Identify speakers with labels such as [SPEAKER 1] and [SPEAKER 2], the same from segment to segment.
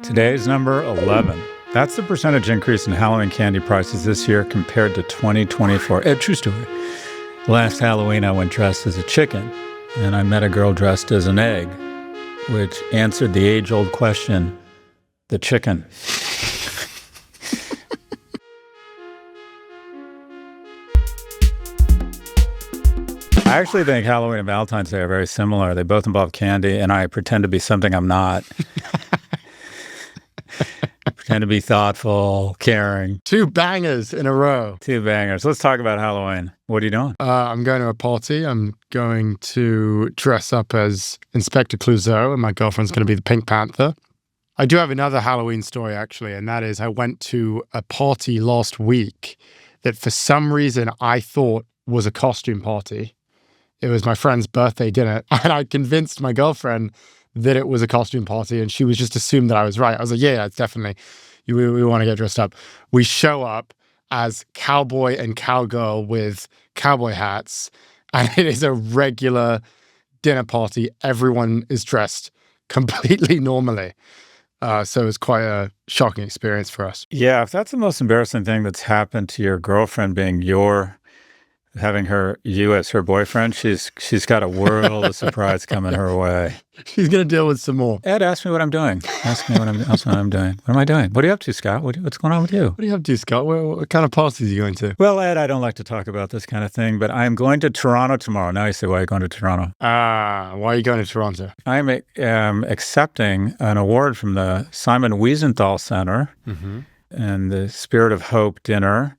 [SPEAKER 1] Today's number 11. That's the percentage increase in Halloween candy prices this year compared to 2024. True story. Last Halloween, I went dressed as a chicken, and I met a girl dressed as an egg, which answered the age-old question, the chicken. I actually think Halloween and Valentine's Day are very similar. They both involve candy, and I pretend to be something I'm not. Pretend to be thoughtful, caring.
[SPEAKER 2] Two bangers in a row.
[SPEAKER 1] Two bangers. Let's talk about Halloween. What are you doing?
[SPEAKER 2] I'm going to a party. I'm going to dress up as Inspector Clouseau, and my girlfriend's going to be the Pink Panther. I do have another Halloween story, actually, and that is I went to a party last week that for some reason I thought was a costume party. It was my friend's birthday dinner, and I convinced my girlfriend that it was a costume party, and she was just assumed that I was right. I was like, yeah, it's definitely, we want to get dressed up. We show up as cowboy and cowgirl with cowboy hats, and it is a regular dinner party. Everyone is dressed completely normally. So it's quite a shocking experience for us.
[SPEAKER 1] Yeah, if that's the most embarrassing thing that's happened to your girlfriend being having you as her boyfriend, she's got a world of surprise coming her way.
[SPEAKER 2] She's going to deal with some more.
[SPEAKER 1] Ed, ask me what I'm doing. Ask me what I'm doing. What am I doing? What are you up to, Scott? What's going on with you?
[SPEAKER 2] What are you up to, Scott? What kind of parties are you going to?
[SPEAKER 1] Well, Ed, I don't like to talk about this kind of thing, but I'm going to Toronto tomorrow. Now you say, why are you going to Toronto?
[SPEAKER 2] Why are you going to Toronto?
[SPEAKER 1] I'm accepting an award from the Simon Wiesenthal Center and the Spirit of Hope dinner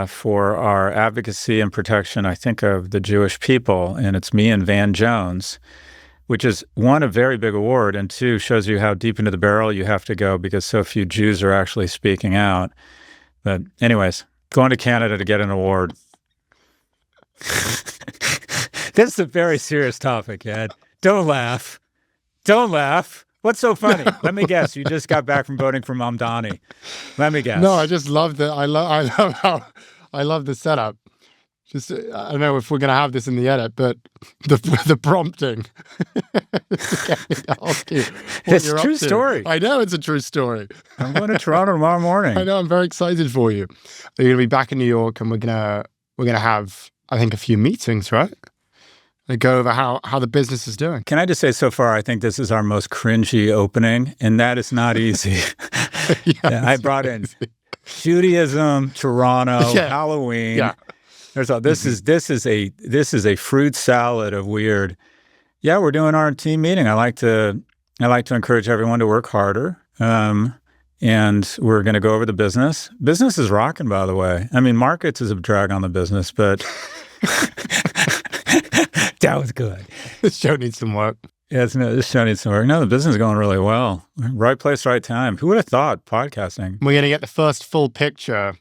[SPEAKER 1] for our advocacy and protection, I think, of the Jewish people. And it's me and Van Jones, which is, one, a very big award, and two, shows you how deep into the barrel you have to go because so few Jews are actually speaking out. But anyways, going to Canada to get an award. This is a very serious topic, Ed. Don't laugh. Don't laugh. What's so funny? No. Let me guess. You just got back from voting for Mamdani. Let me guess.
[SPEAKER 2] No, I just love the. I love the setup. Just I don't know if we're going to have this in the edit, but the prompting.
[SPEAKER 1] It's a true story.
[SPEAKER 2] I know it's a true story.
[SPEAKER 1] I'm going to Toronto tomorrow morning.
[SPEAKER 2] I know. I'm very excited for you. You're going to be back in New York, and we're gonna have, I think, a few meetings, right? Go over how the business is doing.
[SPEAKER 1] Can I just say, so far, I think this is our most cringy opening, and that is not easy. I brought in Judaism, Toronto, Halloween. Yeah. This is a fruit salad of weird. Yeah, we're doing our team meeting. I like to encourage everyone to work harder. And we're going to go over the business. Business is rocking, by the way. I mean, markets is a drag on the business, but. That was good.
[SPEAKER 2] This show needs some work.
[SPEAKER 1] This show needs some work. No, the business is going really well. Right place, right time. Who would have thought podcasting?
[SPEAKER 2] We're going to get the first full picture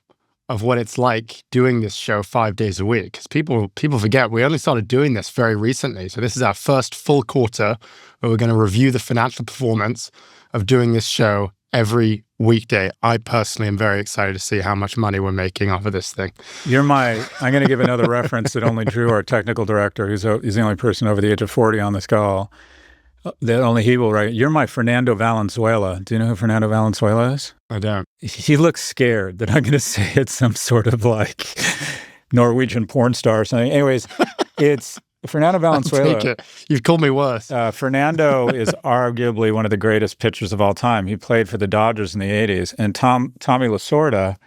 [SPEAKER 2] of what it's like doing this show 5 days a week. Because people forget, we only started doing this very recently. So this is our first full quarter where we're going to review the financial performance of doing this show every weekday. I personally am very excited to see how much money we're making off of this thing.
[SPEAKER 1] I'm going to give another reference that only Drew, our technical director, he's the only person over the age of 40 on this call, that only he will write. You're my Fernando Valenzuela. Do you know who Fernando Valenzuela is?
[SPEAKER 2] I don't.
[SPEAKER 1] He looks scared that I'm going to say it's some sort of like Norwegian porn star or something. Anyways, it's Fernando Valenzuela.
[SPEAKER 2] You've called me worse.
[SPEAKER 1] Fernando is arguably one of the greatest pitchers of all time. He played for the Dodgers in the 80s. And Tommy Lasorda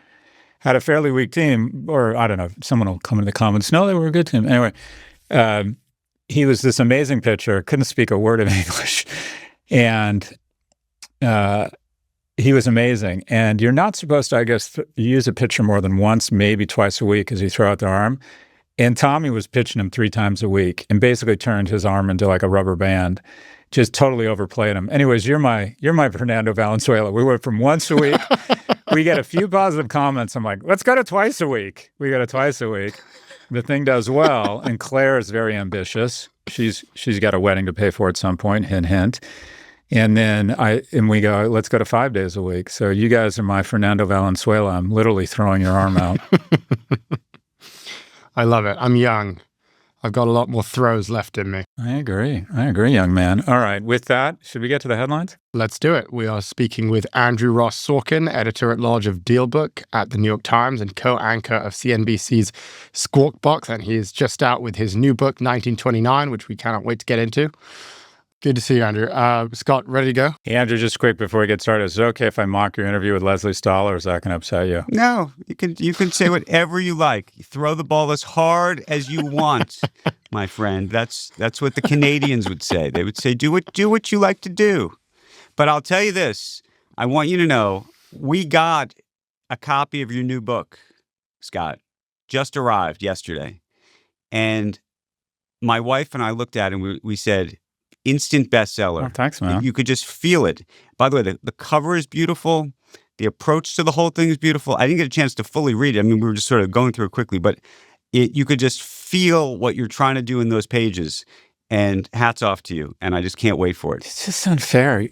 [SPEAKER 1] had a fairly weak team, or I don't know, someone will come in the comments. No, they were a good team. Anyway, he was this amazing pitcher, couldn't speak a word of English. And he was amazing. And you're not supposed to, I guess, use a pitcher more than once, maybe twice a week as you throw out the arm. And Tommy was pitching him 3 times a week and basically turned his arm into like a rubber band, just totally overplayed him. Anyways, you're my Fernando Valenzuela. We went from once a week. We get a few positive comments. I'm like, let's go to twice a week. We go to twice a week. The thing does well. And Claire is very ambitious. She's got a wedding to pay for at some point, hint, hint. And then we go, let's go to 5 days a week. So you guys are my Fernando Valenzuela. I'm literally throwing your arm out.
[SPEAKER 2] I love it. I'm young. I've got a lot more throws left in me.
[SPEAKER 1] I agree, young man. All right, with that, should we get to the headlines?
[SPEAKER 2] Let's do it. We are speaking with Andrew Ross Sorkin, editor-at-large of DealBook at the New York Times and co-anchor of CNBC's Squawk Box, and he is just out with his new book, 1929, which we cannot wait to get into. Good to see you, Andrew. Scott, ready to go?
[SPEAKER 1] Hey, Andrew, just quick before we get started, is it okay if I mock your interview with Leslie Stahl, or is that going to upset you?
[SPEAKER 3] No, you can say whatever you like. You throw the ball as hard as you want, my friend. That's what the Canadians would say. They would say, do what you like to do. But I'll tell you this. I want you to know, we got a copy of your new book, Scott. Just arrived yesterday. And my wife and I looked at it and we said, instant bestseller.
[SPEAKER 1] Oh, thanks, man.
[SPEAKER 3] You could just feel it. By the way, the cover is beautiful. The approach to the whole thing is beautiful. I didn't get a chance to fully read it. I mean, we were just sort of going through it quickly, but you could just feel what you're trying to do in those pages. And hats off to you. And I just can't wait for it.
[SPEAKER 1] It's just unfair.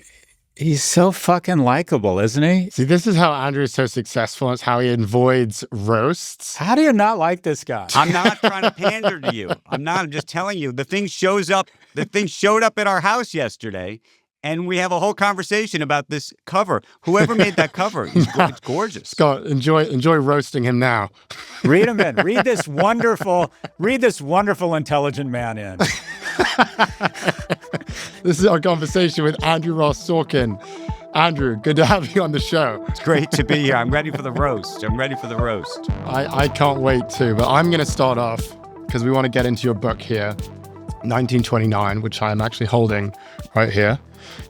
[SPEAKER 1] He's so fucking likable, isn't he?
[SPEAKER 2] See, this is how Andrew is so successful. It's how he avoids roasts.
[SPEAKER 1] How do you not like this guy?
[SPEAKER 3] I'm not trying to pander to you. I'm just telling you. The thing showed up at our house yesterday, and we have a whole conversation about this cover. Whoever made that cover, it's gorgeous.
[SPEAKER 2] Scott, enjoy roasting him now.
[SPEAKER 1] Read him in. Read this wonderful, intelligent man in.
[SPEAKER 2] This is our conversation with Andrew Ross Sorkin. Andrew, good to have you on the show.
[SPEAKER 3] It's great to be here. I'm ready for the roast.
[SPEAKER 2] I can't wait to, but I'm going to start off because we want to get into your book here, 1929, which I'm actually holding right here.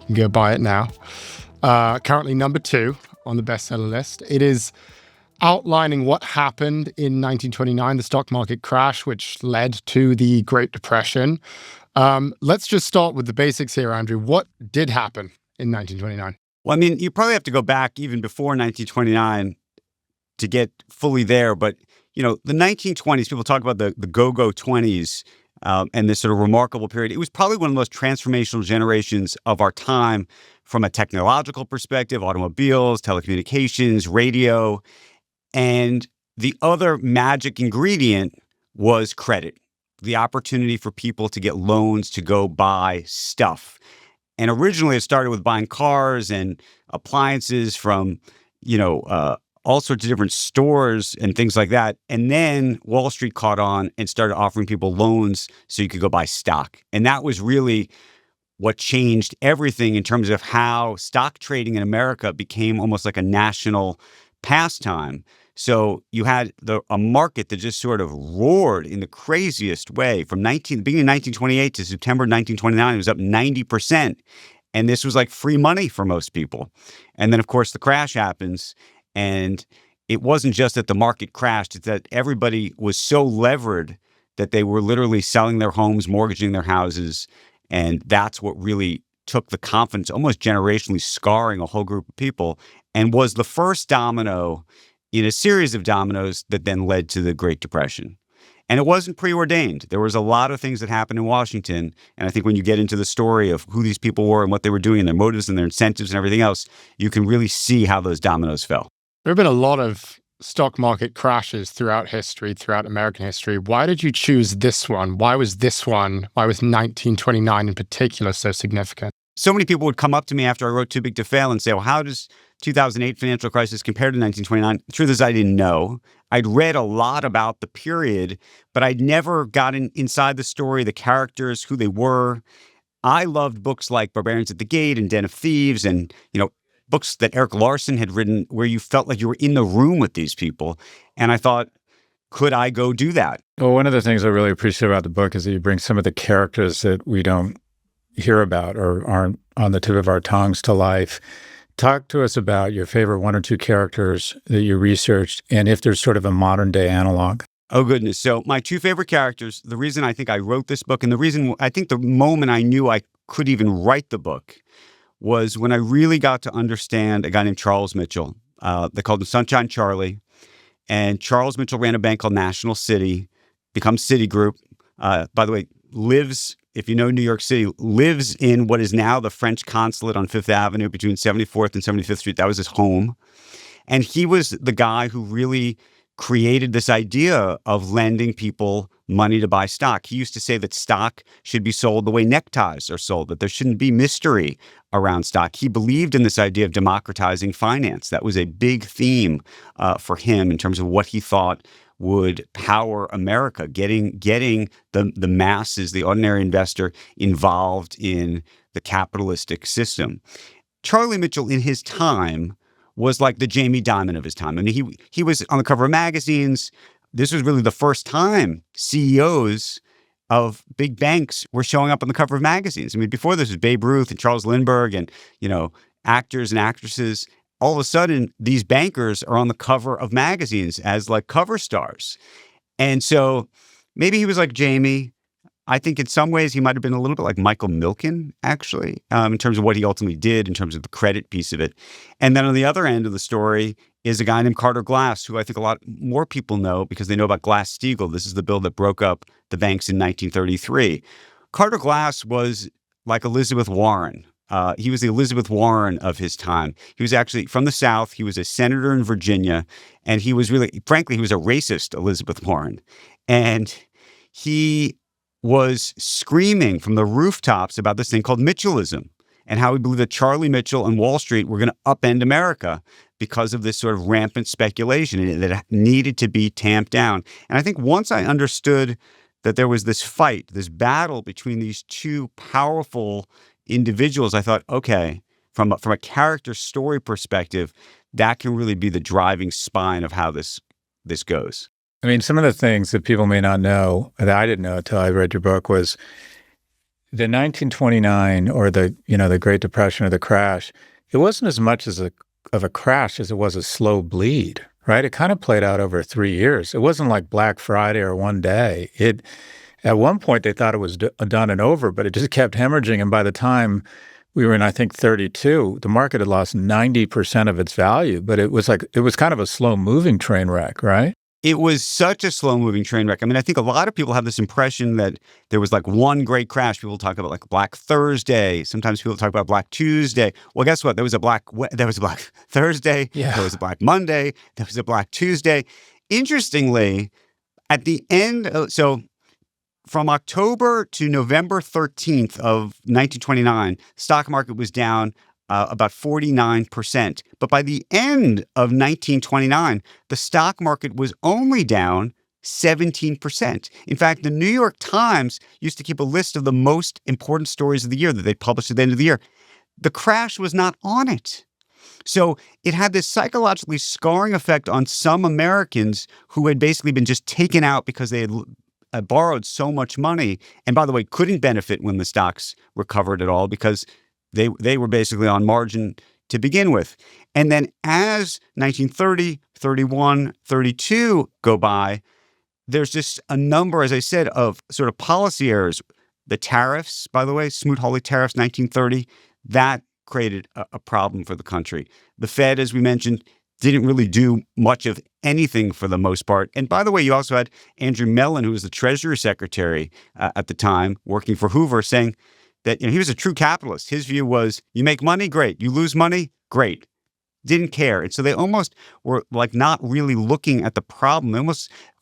[SPEAKER 2] You can go buy it now. Currently number 2 on the bestseller list. It is outlining what happened in 1929, the stock market crash, which led to the Great Depression. Let's just start with the basics here, Andrew. What did happen in 1929?
[SPEAKER 3] Well, I mean, you probably have to go back even before 1929 to get fully there. But, you know, the 1920s, people talk about the go-go 20s and this sort of remarkable period. It was probably one of the most transformational generations of our time from a technological perspective, automobiles, telecommunications, radio. And the other magic ingredient was credit, the opportunity for people to get loans to go buy stuff. And originally it started with buying cars and appliances from, all sorts of different stores and things like that. And then Wall Street caught on and started offering people loans so you could go buy stock. And that was really what changed everything in terms of how stock trading in America became almost like a national pastime. So you had a market that just sort of roared in the craziest way. From beginning of 1928 to September 1929, it was up 90%. And this was like free money for most people. And then, of course, the crash happens. And it wasn't just that the market crashed. It's that everybody was so levered that they were literally selling their homes, mortgaging their houses. And that's what really took the confidence, almost generationally scarring a whole group of people, and was the first domino in a series of dominoes that then led to the Great Depression. And it wasn't preordained. There was a lot of things that happened in Washington. And I think when you get into the story of who these people were and what they were doing and their motives and their incentives and everything else, you can really see how those dominoes fell.
[SPEAKER 2] There have been a lot of stock market crashes throughout history, throughout American history. Why did you choose this one? Why was 1929 in particular so significant?
[SPEAKER 3] So many people would come up to me after I wrote Too Big to Fail and say, well, how does 2008 financial crisis compared to 1929? The truth is I didn't know. I'd read a lot about the period, but I'd never gotten inside the story, the characters, who they were. I loved books like Barbarians at the Gate and Den of Thieves and, books that Eric Larson had written where you felt like you were in the room with these people. And I thought, could I go do that?
[SPEAKER 1] Well, one of the things I really appreciate about the book is that you bring some of the characters that we don't hear about or aren't on the tip of our tongues to life. Talk to us about your favorite 1 or 2 characters that you researched and if there's sort of a modern day analog.
[SPEAKER 3] Oh, goodness. So my 2 favorite characters, the reason I think I wrote this book and the reason I think the moment I knew I could even write the book was when I really got to understand a guy named Charles Mitchell. They called him Sunshine Charlie. And Charles Mitchell ran a bank called National City, becomes Citigroup. By the way, lives, if you know New York City, lives in what is now the French consulate on Fifth Avenue between 74th and 75th Street. That was his home. And he was the guy who really created this idea of lending people money to buy stock. He used to say that stock should be sold the way neckties are sold, that there shouldn't be mystery around stock. He believed in this idea of democratizing finance. That was a big theme for him in terms of what he thought would power America, getting the masses, the ordinary investor, involved in the capitalistic system. Charlie Mitchell, in his time, was like the Jamie Dimon of his time. I mean, he was on the cover of magazines. This was really the first time CEOs of big banks were showing up on the cover of magazines. I mean, before this was Babe Ruth and Charles Lindbergh and, actors and actresses. All of a sudden, these bankers are on the cover of magazines as like cover stars. And so maybe he was like Jamie. I think in some ways he might have been a little bit like Michael Milken, actually, in terms of what he ultimately did, in terms of the credit piece of it. And then on the other end of the story is a guy named Carter Glass, who I think a lot more people know because they know about Glass-Steagall. This is the bill that broke up the banks in 1933. Carter Glass was like Elizabeth Warren. He was the Elizabeth Warren of his time. He was actually from the South. He was a senator in Virginia. And he was really, frankly, he was a racist Elizabeth Warren. And he was screaming from the rooftops about this thing called Mitchellism and how he believed that Charlie Mitchell and Wall Street were going to upend America because of this sort of rampant speculation that needed to be tamped down. And I think once I understood that there was this fight, this battle between these two powerful individuals, I thought, okay, from a character story perspective, that can really be the driving spine of how this goes.
[SPEAKER 1] I mean, some of the things that people may not know, that I didn't know until I read your book, was the 1929 or the Great Depression or the crash. It wasn't as much of a crash as it was a slow bleed, right? It kind of played out over 3 years. It wasn't like Black Friday or one day. At one point they thought it was done and over, but it just kept hemorrhaging. And by the time we were in, I think, 32, the market had lost 90% of its value. But it was kind of a slow moving train wreck, right?
[SPEAKER 3] It was such a slow-moving train wreck. I mean, I think a lot of people have this impression that there was like one great crash. People talk about like Black Thursday. Sometimes people talk about Black Tuesday. Well, guess what? There was a Black Thursday.
[SPEAKER 1] Yeah.
[SPEAKER 3] There was a Black Monday. There was a Black Tuesday. Interestingly, at the end, so from October to November 13th of 1929, stock market was down about 49%. But by the end of 1929, the stock market was only down 17%. In fact, the New York Times used to keep a list of the most important stories of the year that they published at the end of the year. The crash was not on it. So it had this psychologically scarring effect on some Americans who had basically been just taken out because they had borrowed so much money. And by the way, couldn't benefit when the stocks recovered at all because they were basically on margin to begin with. And then as 1930, 31, 32 go by, there's just a number, as I said, of sort of policy errors. The tariffs, by the way, Smoot-Hawley tariffs, 1930, that created a problem for the country. The Fed, as we mentioned, didn't really do much of anything for the most part. And by the way, you also had Andrew Mellon, who was the Treasury Secretary at the time, working for Hoover, saying that he was a true capitalist. His view was, you make money, great. You lose money, great. Didn't care. And so they almost were like not really looking at the problem.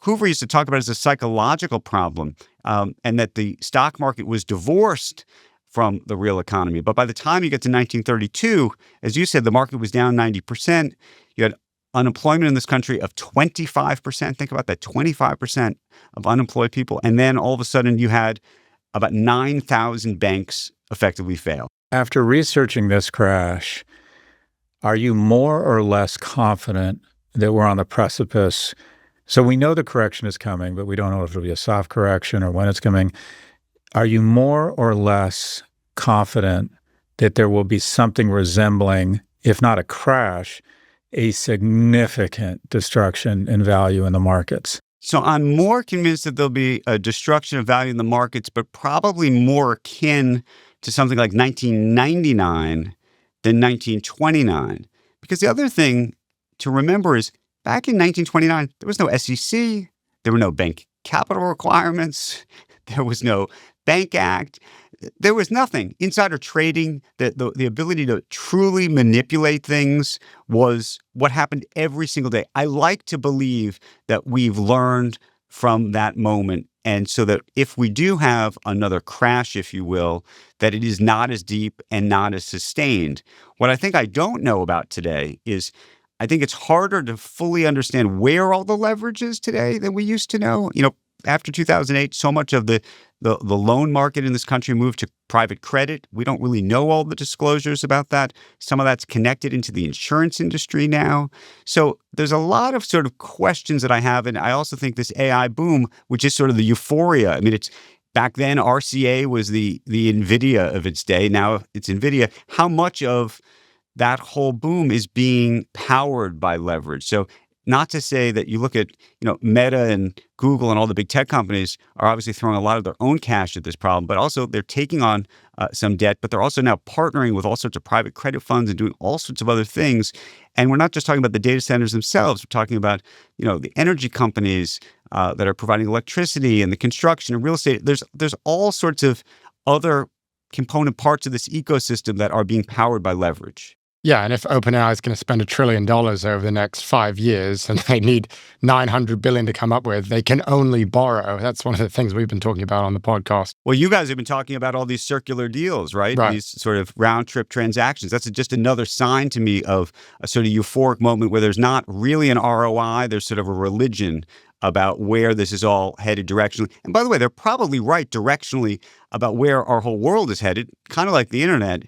[SPEAKER 3] Hoover used to talk about it as a psychological problem, and that the stock market was divorced from the real economy. But by the time you get to 1932, as you said, the market was down 90%. You had unemployment in this country of 25%. Think about that, 25% of unemployed people. And then all of a sudden you had about 9,000 banks effectively fail.
[SPEAKER 1] After researching this crash, are you more or less confident that we're on the precipice? So we know the correction is coming, but we don't know if it'll be a soft correction or when it's coming. Are you more or less confident that there will be something resembling, if not a crash, a significant destruction in value in the markets?
[SPEAKER 3] So I'm more convinced that there'll be a destruction of value in the markets, but probably more akin to something like 1999 than 1929. Because the other thing to remember is back in 1929, there was no SEC, there were no bank capital requirements, there was no Bank Act. There was nothing. Insider trading, the ability to truly manipulate things was what happened every single day. I like to believe that we've learned from that moment. And so that if we do have another crash, if you will, that it is not as deep and not as sustained. What I think I don't know about today is I think it's harder to fully understand where all the leverage is today than we used to know. After 2008, so much of the loan market in this country moved to private credit. We don't really know all the disclosures about that. Some of that's connected into the insurance industry now. So there's a lot of sort of questions that I have. And I also think this AI boom, which is sort of the euphoria. I mean, it's back then RCA was the NVIDIA of its day. Now it's NVIDIA. How much of that whole boom is being powered by leverage? So not to say that you look at, Meta and Google and all the big tech companies are obviously throwing a lot of their own cash at this problem, but also they're taking on some debt, but they're also now partnering with all sorts of private credit funds and doing all sorts of other things. And we're not just talking about the data centers themselves. We're talking about, the energy companies that are providing electricity and the construction and real estate. There's all sorts of other component parts of this ecosystem that are being powered by leverage.
[SPEAKER 2] Yeah, and if OpenAI is going to spend $1 trillion over the next 5 years and they need $900 billion to come up with, they can only borrow. That's one of the things we've been talking about on the podcast.
[SPEAKER 3] Well, you guys have been talking about all these circular deals, right? These sort of round-trip transactions. That's just another sign to me of a sort of euphoric moment where there's not really an ROI. There's sort of a religion about where this is all headed directionally. And by the way, they're probably right directionally about where our whole world is headed, kind of like the internet.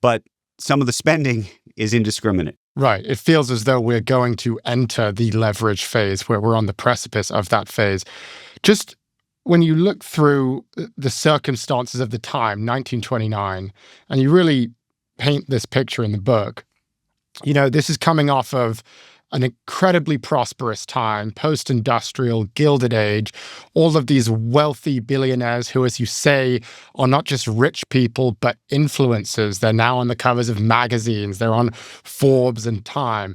[SPEAKER 3] But some of the spending is indiscriminate.
[SPEAKER 2] Right. It feels as though we're going to enter the leverage phase, where we're on the precipice of that phase. Just when you look through the circumstances of the time, 1929, and you really paint this picture in the book, this is coming off of an incredibly prosperous time, post-industrial, Gilded Age, all of these wealthy billionaires who, as you say, are not just rich people, but influencers. They're now on the covers of magazines. They're on Forbes and Time.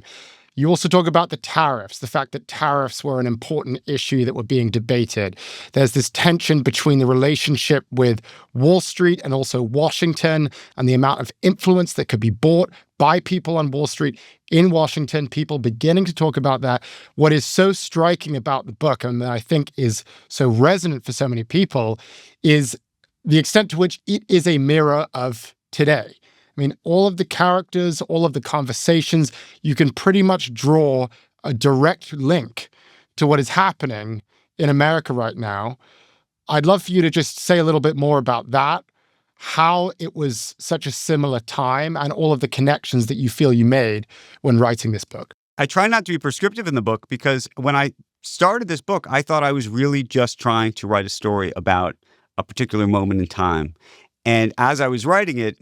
[SPEAKER 2] You also talk about the tariffs, the fact that tariffs were an important issue that were being debated. There's this tension between the relationship with Wall Street and also Washington and the amount of influence that could be bought by people on Wall Street in Washington, people beginning to talk about that. What is so striking about the book, and that I think is so resonant for so many people, is the extent to which it is a mirror of today. I mean, all of the characters, all of the conversations, you can pretty much draw a direct link to what is happening in America right now. I'd love for you to just say a little bit more about that, how it was such a similar time, and all of the connections that you feel you made when writing this book.
[SPEAKER 3] I try not to be prescriptive in the book because when I started this book, I thought I was really just trying to write a story about a particular moment in time. And as I was writing it,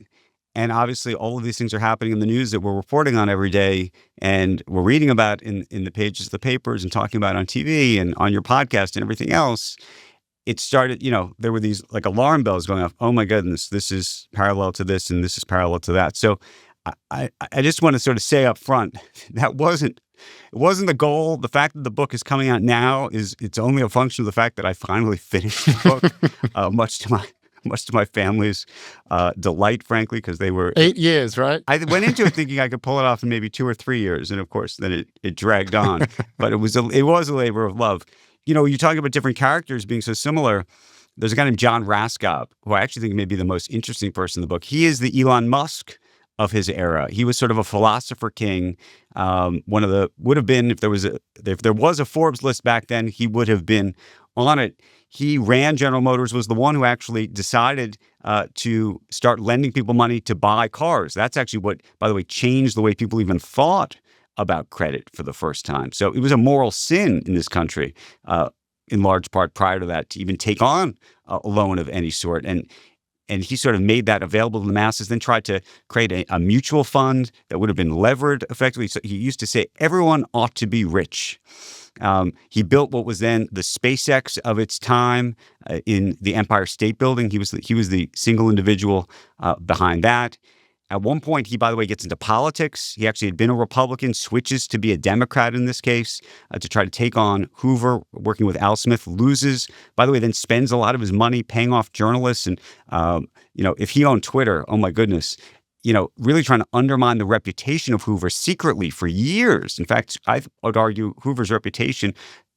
[SPEAKER 3] and obviously all of these things are happening in the news that we're reporting on every day and we're reading about in the pages of the papers and talking about on TV and on your podcast and everything else, it started, there were these like alarm bells going off. Oh my goodness, this is parallel to this and this is parallel to that. So I just want to sort of say up front, it wasn't the goal. The fact that the book is coming out now it's only a function of the fact that I finally finished the book, much to my family's delight, frankly, because they were
[SPEAKER 2] 8 years, right?
[SPEAKER 3] I went into it thinking I could pull it off in maybe 2 or 3 years, and of course, then it dragged on. But it was a labor of love. You talk about different characters being so similar. There's a guy named John Raskob, who I actually think may be the most interesting person in the book. He is the Elon Musk of his era. He was sort of a philosopher king. Would have been if there was a Forbes list back then, he would have been on it. He ran General Motors, was the one who actually decided to start lending people money to buy cars. That's actually what, by the way, changed the way people even thought about credit for the first time. So it was a moral sin in this country, in large part prior to that, to even take on a loan of any sort. And he sort of made that available to the masses, then tried to create a mutual fund that would have been levered effectively. So he used to say, everyone ought to be rich. He built what was then the SpaceX of its time in the Empire State Building. He was the single individual behind that. At one point, he, by the way, gets into politics. He actually had been a Republican, switches to be a Democrat in this case to try to take on Hoover, working with Al Smith, loses. By the way, then spends a lot of his money paying off journalists. And, if he owned Twitter, oh my goodness, really trying to undermine the reputation of Hoover secretly for years. In fact, I would argue Hoover's reputation,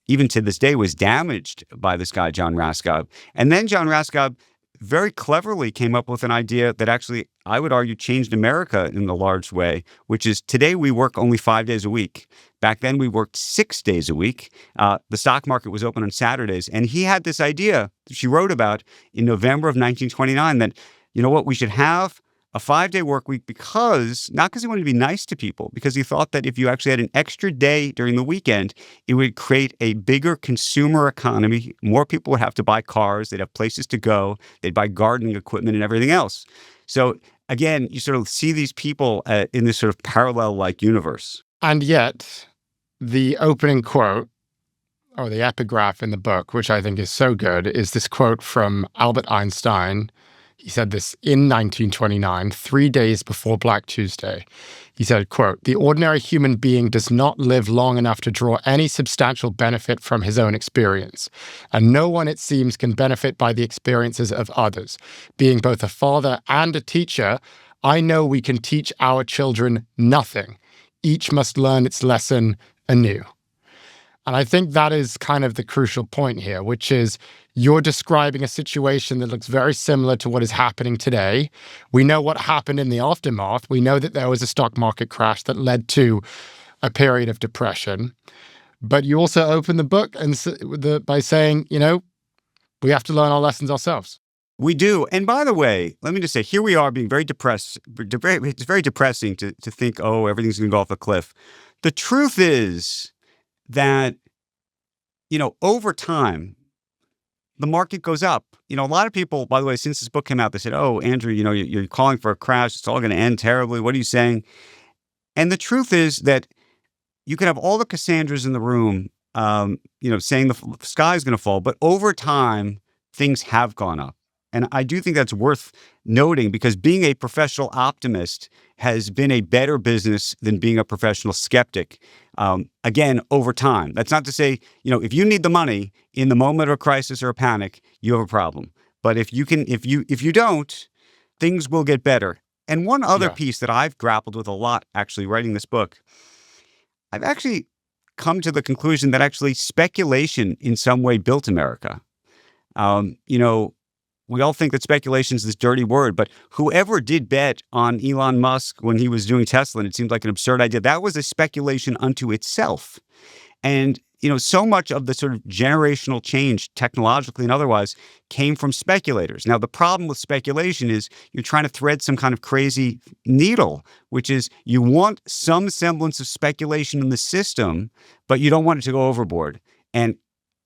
[SPEAKER 3] even to this day, was damaged by this guy, John Raskob. And then John Raskob very cleverly came up with an idea that actually, I would argue, changed America in a large way, which is today we work only 5 days a week. Back then, we worked 6 days a week. The stock market was open on Saturdays. And he had this idea that she wrote about in November of 1929 that, we should have a 5-day work week not because he wanted to be nice to people, because he thought that if you actually had an extra day during the weekend, it would create a bigger consumer economy. More people would have to buy cars. They'd have places to go. They'd buy gardening equipment and everything else. So again, you sort of see these people in this sort of parallel-like universe.
[SPEAKER 2] And yet, the opening quote, or the epigraph in the book, which I think is so good, is this quote from Albert Einstein. He said this in 1929, 3 days before Black Tuesday. He said, quote, "The ordinary human being does not live long enough to draw any substantial benefit from his own experience. And no one, it seems, can benefit by the experiences of others. Being both a father and a teacher, I know we can teach our children nothing. Each must learn its lesson anew." And I think that is kind of the crucial point here, which is you're describing a situation that looks very similar to what is happening today. We know what happened in the aftermath. We know that there was a stock market crash that led to a period of depression. But you also open the book by saying, we have to learn our lessons ourselves.
[SPEAKER 3] We do. And by the way, let me just say, here we are being very depressed. It's very depressing to think, everything's going to go off a cliff. The truth is that, over time, the market goes up. A lot of people, by the way, since this book came out, they said, Andrew, you're calling for a crash. It's all going to end terribly. What are you saying? And the truth is that you can have all the Cassandras in the room, saying the sky is going to fall. But over time, things have gone up. And I do think that's worth noting because being a professional optimist has been a better business than being a professional skeptic. Again, over time. That's not to say, if you need the money in the moment of a crisis or a panic, you have a problem. But if you don't, things will get better. And one other piece that I've grappled with a lot, actually writing this book, I've actually come to the conclusion that actually speculation in some way built America. We all think that speculation is this dirty word, but whoever did bet on Elon Musk when he was doing Tesla, and it seemed like an absurd idea, that was a speculation unto itself. And, so much of the sort of generational change, technologically and otherwise, came from speculators. Now, the problem with speculation is you're trying to thread some kind of crazy needle, which is you want some semblance of speculation in the system, but you don't want it to go overboard. And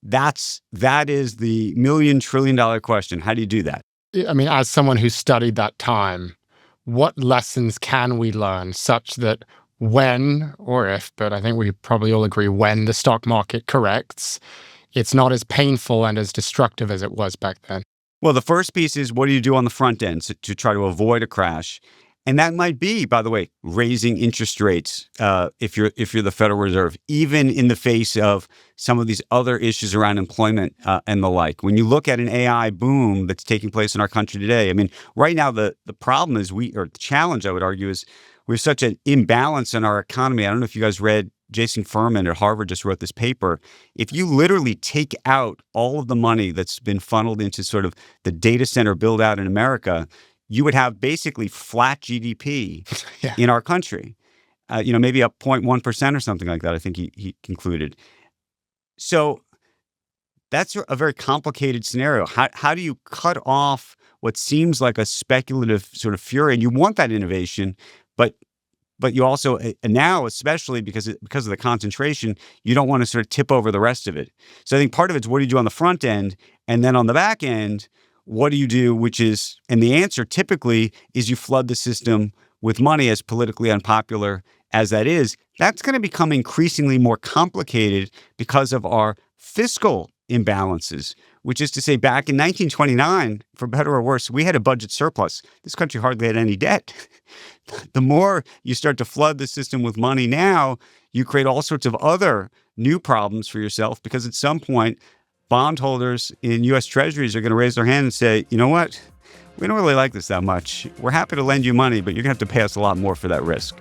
[SPEAKER 3] that is the $1 million trillion question. How do you do that?
[SPEAKER 2] I mean, as someone who studied that time, what lessons can we learn such that when, or if, but I think we probably all agree when the stock market corrects, it's not as painful and as destructive as it was back then?
[SPEAKER 3] Well, the first piece is what do you do on the front end to try to avoid a crash? And that might be, by the way, raising interest rates if you're the Federal Reserve, even in the face of some of these other issues around employment and the like. When you look at an AI boom that's taking place in our country today, I mean, right now the problem is the challenge, I would argue, is we have such an imbalance in our economy. I don't know if you guys read, Jason Furman at Harvard just wrote this paper. If you literally take out all of the money that's been funneled into sort of the data center build out in America, you would have basically flat GDP in our country, maybe up 0.1% or something like that, I think he concluded. So that's a very complicated scenario. How do you cut off what seems like a speculative sort of fury? And you want that innovation, but you also, now especially because of the concentration, you don't want to sort of tip over the rest of it. So I think part of it's what do you do on the front end? And then on the back end, what do you do, and the answer typically is you flood the system with money, as politically unpopular as that is. That's going to become increasingly more complicated because of our fiscal imbalances. which is to say back in 1929, for better or worse, we had a budget surplus. This country hardly had any debt. The more you start to flood the system with money now, you create all sorts of other new problems for yourself, because at some point, bondholders in U.S. Treasuries are going to raise their hand and say, you know what? We don't really like this that much. We're happy to lend you money, but you're going to have to pay us a lot more for that risk.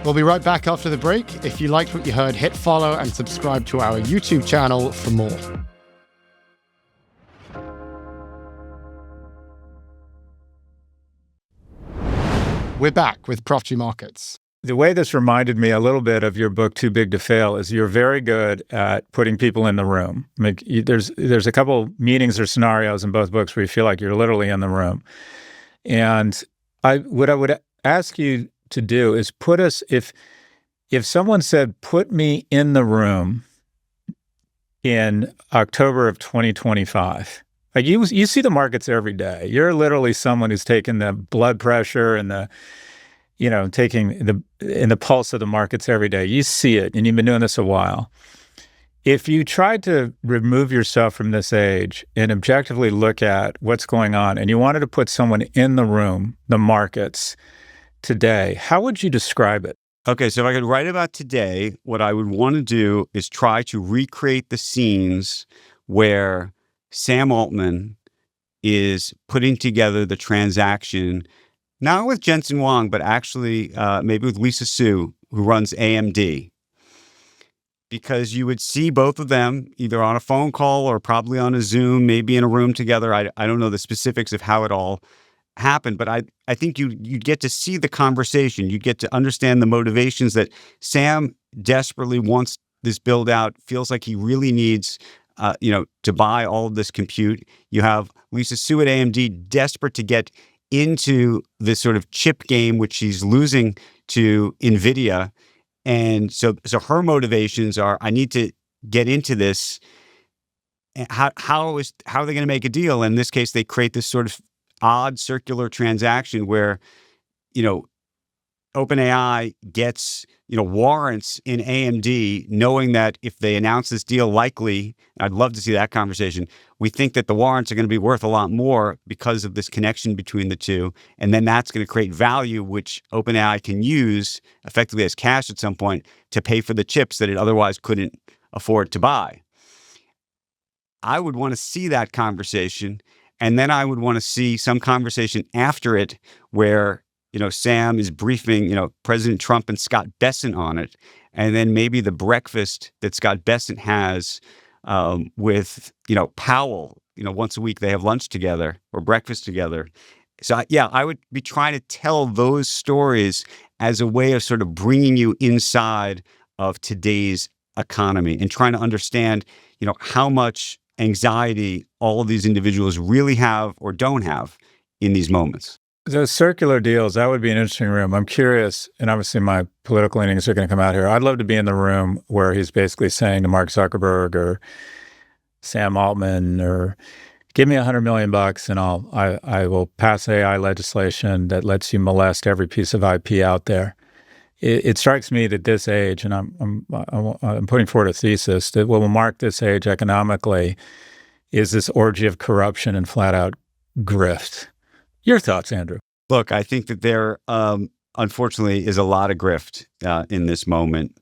[SPEAKER 2] We'll be right back after the break. If you liked what you heard, hit follow and subscribe to our YouTube channel for more. We're back with Prof G Markets.
[SPEAKER 1] The way this reminded me a little bit of your book, Too Big to Fail, is you're very good at putting people in the room. I mean, there's a couple meetings or scenarios in both books where you feel like you're literally in the room. And what I would ask you to do is put us, if someone said, put me in the room in October of 2025, like you see the markets every day. You're literally someone who's taking the blood pressure and taking the pulse of the markets every day. You see it, and you've been doing this a while. If you tried to remove yourself from this age and objectively look at what's going on, and you wanted to put someone in the room, the markets, today, how would you describe it?
[SPEAKER 3] Okay, so if I could write about today, what I would want to do is try to recreate the scenes where Sam Altman is putting together the transaction, not with Jensen Huang, but actually maybe with Lisa Su, who runs AMD. Because you would see both of them either on a phone call or probably on a Zoom, maybe in a room together. I don't know the specifics of how it all happened, but I think you'd get to see the conversation. You'd get to understand the motivations that Sam desperately wants this build out, feels like he really needs to buy all of this compute. You have Lisa Su at AMD desperate to get into this sort of chip game, which she's losing to NVIDIA. And so her motivations are, I need to get into this. How are they going to make a deal? In this case, they create this sort of odd circular transaction where, OpenAI gets, warrants in AMD, knowing that if they announce this deal, likely, I'd love to see that conversation. We think that the warrants are going to be worth a lot more because of this connection between the two. And then that's going to create value, which OpenAI can use effectively as cash at some point to pay for the chips that it otherwise couldn't afford to buy. I would want to see that conversation. And then I would want to see some conversation after it where, Sam is briefing, President Trump and Scott Bessent on it. And then maybe the breakfast that Scott Bessent has with, Powell, once a week they have lunch together or breakfast together. So, I would be trying to tell those stories as a way of sort of bringing you inside of today's economy and trying to understand, how much anxiety all of these individuals really have or don't have in these moments.
[SPEAKER 1] Those circular deals, that would be an interesting room. I'm curious, and obviously my political leanings are going to come out here. I'd love to be in the room where he's basically saying to Mark Zuckerberg or Sam Altman, or give me $100 million and I will pass AI legislation that lets you molest every piece of IP out there. It strikes me that this age, and I'm putting forward a thesis that what will mark this age economically is this orgy of corruption and flat out grift. Your thoughts, Andrew?
[SPEAKER 3] Look, I think that there, unfortunately, is a lot of grift in this moment.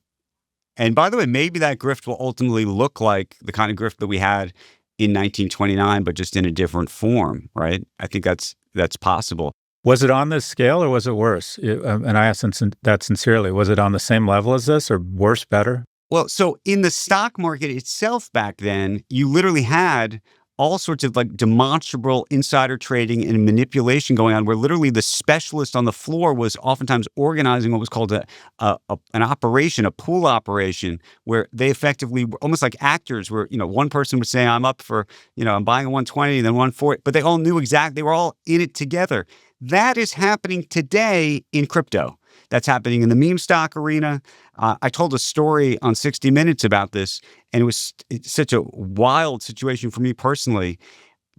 [SPEAKER 3] And by the way, maybe that grift will ultimately look like the kind of grift that we had in 1929, but just in a different form, right? I think that's possible.
[SPEAKER 1] Was it on this scale or was it worse? And I ask that sincerely. Was it on the same level as this or worse, better?
[SPEAKER 3] Well, so in the stock market itself back then, you literally had all sorts of like demonstrable insider trading and manipulation going on, where literally the specialist on the floor was oftentimes organizing what was called an operation, a pool operation, where they effectively were almost like actors, where one person would say, "I'm up for I'm buying a 120, then 140," but they all knew exactly, they were all in it together. That is happening today in crypto. That's happening in the meme stock arena. I told a story on 60 Minutes about this, and it's such a wild situation for me personally.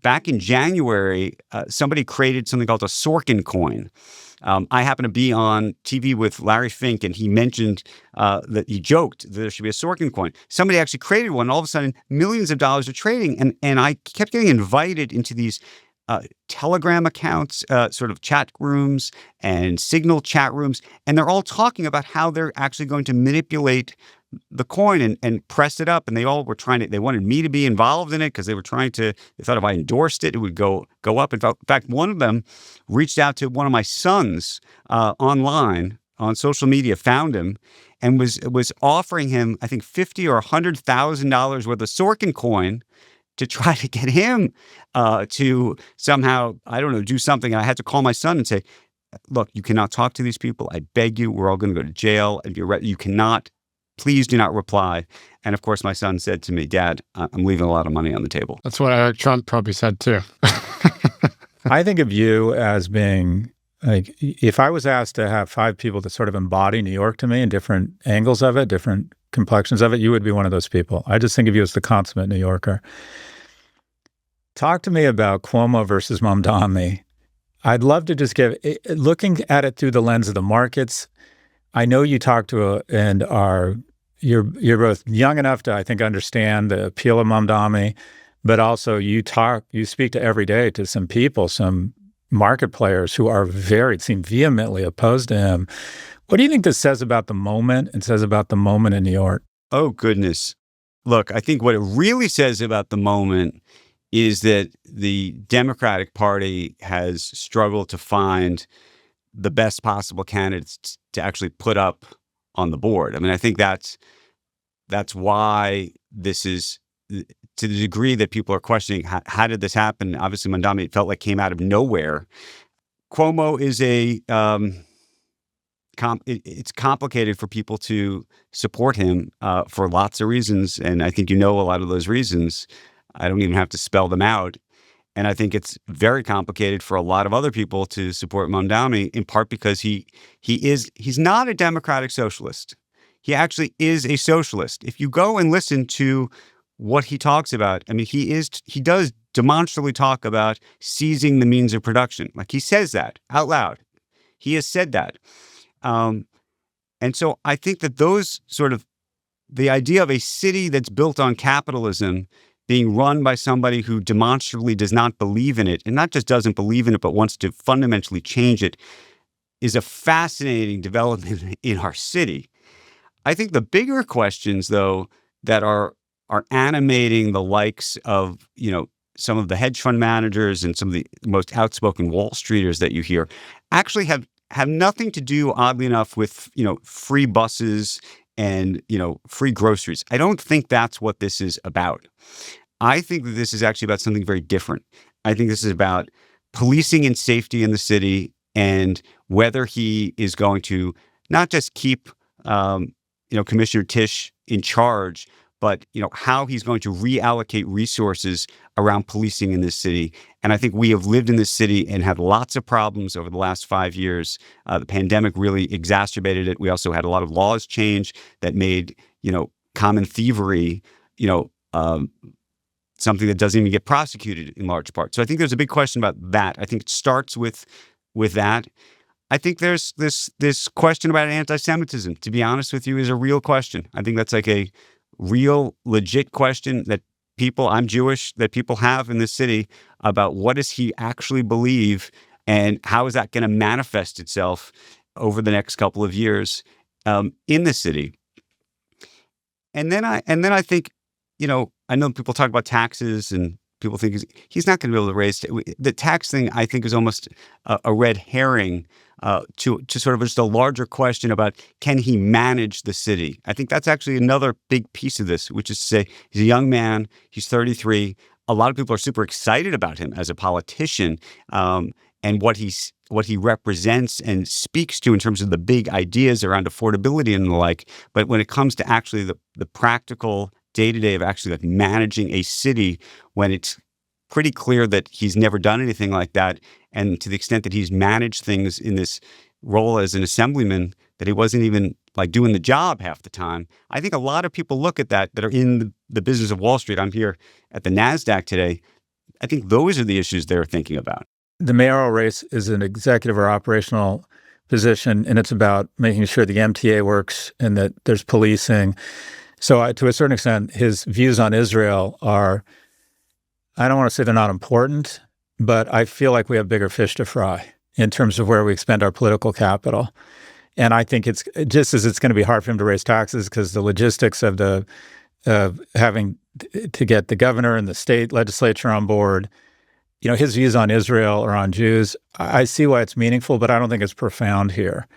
[SPEAKER 3] Back in January, somebody created something called a Sorkin coin. I happen to be on TV with Larry Fink, and he mentioned that he joked that there should be a Sorkin coin. Somebody actually created one. All of a sudden, millions of dollars are trading. And I kept getting invited into these Telegram accounts, sort of chat rooms and Signal chat rooms. And they're all talking about how they're actually going to manipulate the coin and press it up. And they all were they wanted me to be involved in it because they thought if I endorsed it, it would go up. In fact, one of them reached out to one of my sons online on social media, found him, and was offering him, I think, $50,000 or $100,000 worth of Sorkin coin to try to get him to somehow, I don't know, do something. And I had to call my son and say, look, you cannot talk to these people. I beg you, we're all going to go to jail. And you cannot. Please do not reply. And of course, my son said to me, Dad, I'm leaving a lot of money on the table.
[SPEAKER 2] That's what Eric Trump probably said too.
[SPEAKER 1] I think of you as being like, if I was asked to have 5 people to sort of embody New York to me in different angles of it, different complexions of it, you would be one of those people. I just think of you as the consummate New Yorker. Talk to me about Cuomo versus Mamdani. I'd love to just looking at it through the lens of the markets. I know you talk to you're both young enough to, I think, understand the appeal of Mamdani, but also you speak to every day to some people, some market players who seem vehemently opposed to him. What do you think this says about the moment and says about the moment in New York?
[SPEAKER 3] Oh, goodness. Look, I think what it really says about the moment is that the Democratic Party has struggled to find the best possible candidates to actually put up on the board. I mean, I think that's why this is, to the degree that people are questioning, how did this happen? Obviously, Mamdani, it felt like came out of nowhere. Cuomo is it's complicated for people to support him for lots of reasons. And I think you know a lot of those reasons. I don't even have to spell them out. And I think it's very complicated for a lot of other people to support Mamdani, in part because he's not a democratic socialist. He actually is a socialist. If you go and listen to what he talks about, I mean, he does demonstrably talk about seizing the means of production. Like, he says that out loud. He has said that. And so I think that those sort of, the idea of a city that's built on capitalism being run by somebody who demonstrably does not believe in it, and not just doesn't believe in it, but wants to fundamentally change it, is a fascinating development in our city. I think the bigger questions, though, that are animating the likes of, some of the hedge fund managers and some of the most outspoken Wall Streeters that you hear, actually have nothing to do, oddly enough, with, free buses and, free groceries. I don't think that's what this is about. I think that this is actually about something very different. I think this is about policing and safety in the city, and whether he is going to not just keep, Commissioner Tisch in charge, but, how he's going to reallocate resources around policing in this city. And I think we have lived in this city and had lots of problems over the last 5 years. The pandemic really exacerbated it. We also had a lot of laws change that made, common thievery, something that doesn't even get prosecuted in large part. So I think there's a big question about that. I think it starts with that. I think there's this question about anti-Semitism, to be honest with you, is a real question. I think that's like a real, legit question that I'm Jewish, that people have in this city about what does he actually believe and how is that going to manifest itself over the next couple of years in the city. And then I think, I know people talk about taxes and people think he's not going to be able to raise the tax thing. I think is almost a red herring to sort of just a larger question about, can he manage the city? I think that's actually another big piece of this, which is to say he's a young man. He's 33. A lot of people are super excited about him as a politician and what he represents and speaks to in terms of the big ideas around affordability and the like. But when it comes to actually the practical day-to-day of actually like managing a city, when it's pretty clear that he's never done anything like that, and to the extent that he's managed things in this role as an assemblyman, that he wasn't even like doing the job half the time. I think a lot of people look at that are in the business of Wall Street. I'm here at the NASDAQ today. I think those are the issues they're thinking about.
[SPEAKER 1] The mayoral race is an executive or operational position, and it's about making sure the MTA works and that there's policing. So to a certain extent, his views on Israel are, I don't want to say they're not important, but I feel like we have bigger fish to fry in terms of where we expend our political capital. And I think it's just as it's going to be hard for him to raise taxes because the logistics of having to get the governor and the state legislature on board, his views on Israel or on Jews, I see why it's meaningful, but I don't think it's profound here.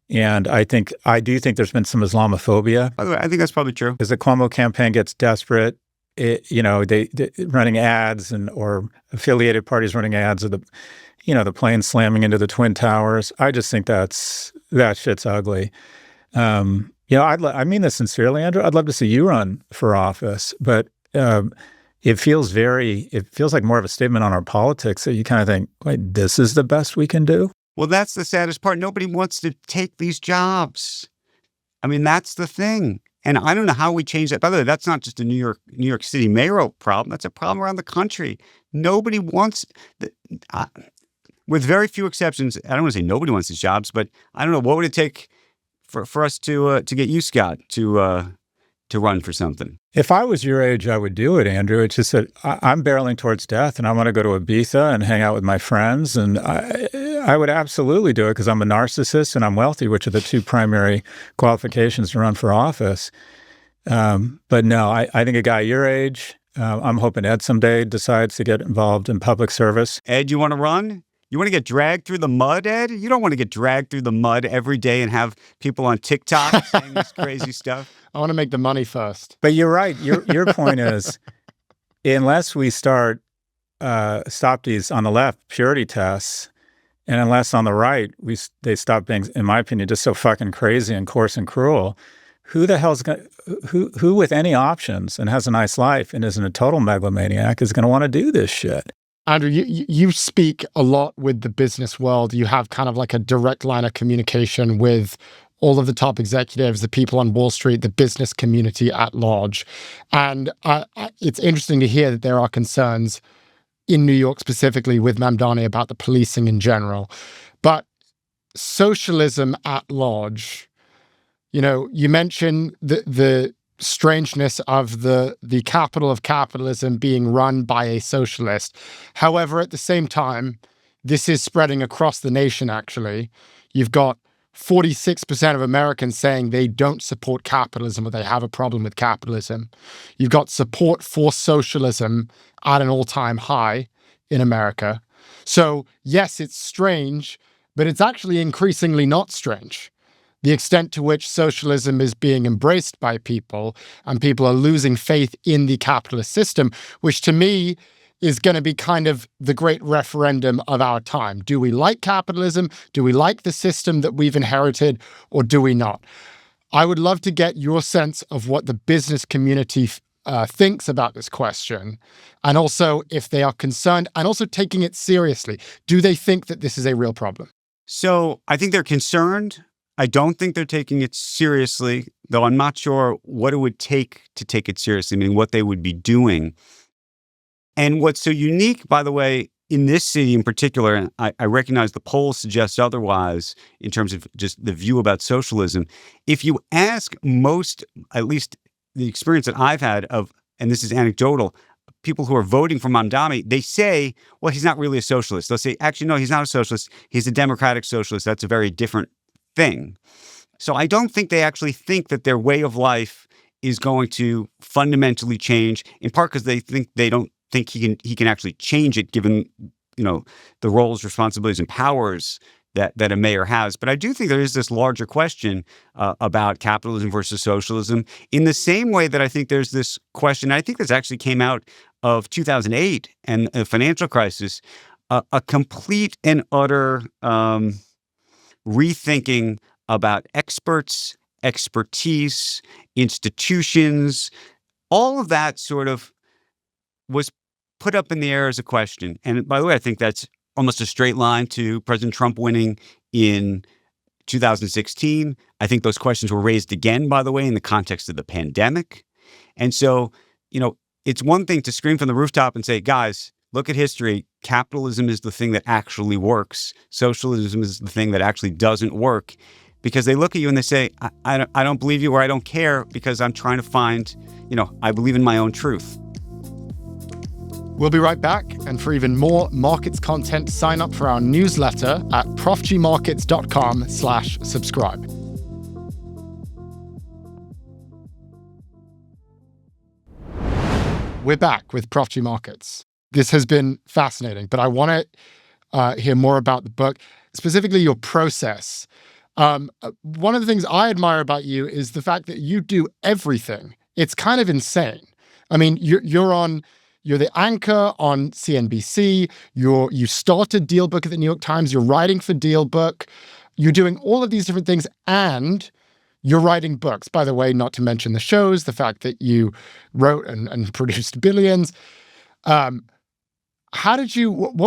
[SPEAKER 1] And I do think there's been some Islamophobia.
[SPEAKER 3] By the way, I think that's probably true.
[SPEAKER 1] As the Cuomo campaign gets desperate, they running ads or affiliated parties running ads of the plane slamming into the Twin Towers. I just think that shit's ugly. I mean this sincerely, Andrew. I'd love to see you run for office, but it feels like more of a statement on our politics that you kind of think, wait, this is the best we can do?
[SPEAKER 3] Well, that's the saddest part. Nobody wants to take these jobs. I mean, that's the thing. And I don't know how we change that. By the way, that's not just a New York City mayoral problem. That's a problem around the country. Nobody wants, with very few exceptions, I don't want to say nobody wants these jobs, but I don't know, what would it take for us to get you, Scott, to run for something?
[SPEAKER 1] If I was your age, I would do it, Andrew. It's just that I'm barreling towards death, and I want to go to Ibiza and hang out with my friends, and I would absolutely do it because I'm a narcissist and I'm wealthy, which are the two primary qualifications to run for office. But no, I think a guy your age, I'm hoping Ed someday decides to get involved in public service.
[SPEAKER 3] Ed, you want to run? You want to get dragged through the mud, Ed? You don't want to get dragged through the mud every day and have people on TikTok saying this crazy stuff.
[SPEAKER 2] I want to make the money first.
[SPEAKER 1] But you're right. Your point is, unless we stop these, on the left, purity tests, and unless on the right, they stop being, in my opinion, just so fucking crazy and coarse and cruel, who the hell's going to, who with any options and has a nice life and isn't a total megalomaniac is going to want to do this shit?
[SPEAKER 2] Andrew, you speak a lot with the business world. You have kind of like a direct line of communication with all of the top executives, the people on Wall Street, the business community at large. And it's interesting to hear that there are concerns in New York specifically with Mamdani about the policing in general. But socialism at large, you mentioned the strangeness of the capital of capitalism being run by a socialist. However, at the same time, this is spreading across the nation, actually. You've got 46% of Americans saying they don't support capitalism or they have a problem with capitalism. You've got support for socialism at an all-time high in America. So, yes, it's strange, but it's actually increasingly not strange. The extent to which socialism is being embraced by people and people are losing faith in the capitalist system, which to me is going to be kind of the great referendum of our time. Do we like capitalism? Do we like the system that we've inherited, or do we not? I would love to get your sense of what the business community thinks about this question, and also if they are concerned and also taking it seriously. Do they think that this is a real problem?
[SPEAKER 3] So I think they're concerned. I don't think they're taking it seriously, though I'm not sure what it would take to take it seriously, I mean, what they would be doing. And what's so unique, by the way, in this city in particular, and I recognize the polls suggest otherwise in terms of just the view about socialism. If you ask most, at least the experience that I've had of, and this is anecdotal, people who are voting for Mamdani, they say, well, he's not really a socialist. They'll say, actually, no, he's not a socialist. He's a democratic socialist. That's a very different thing. So I don't think they actually think that their way of life is going to fundamentally change, in part because they don't think he can actually change it given, the roles, responsibilities, and powers that a mayor has. But I do think there is this larger question about capitalism versus socialism, in the same way that I think there's this question, I think this actually came out of 2008 and the financial crisis, a complete and utter rethinking about experts, expertise, institutions, all of that sort of was put up in the air as a question. And by the way, I think that's almost a straight line to President Trump winning in 2016. I think those questions were raised again, by the way, in the context of the pandemic. And so, it's one thing to scream from the rooftop and say, guys, look at history. Capitalism is the thing that actually works. Socialism is the thing that actually doesn't work, because they look at you and they say, I don't believe you, or I don't care because I'm trying to find, I believe in my own truth.
[SPEAKER 2] We'll be right back. And for even more markets content, sign up for our newsletter at profgmarkets.com/subscribe. We're back with Prof G Markets. This has been fascinating, but I want to hear more about the book, specifically your process. One of the things I admire about you is the fact that you do everything. It's kind of insane. I mean, you're the anchor on CNBC. You started DealBook at the New York Times. You're writing for DealBook. You're doing all of these different things, and you're writing books. By the way, not to mention the shows, the fact that you wrote and produced Billions. What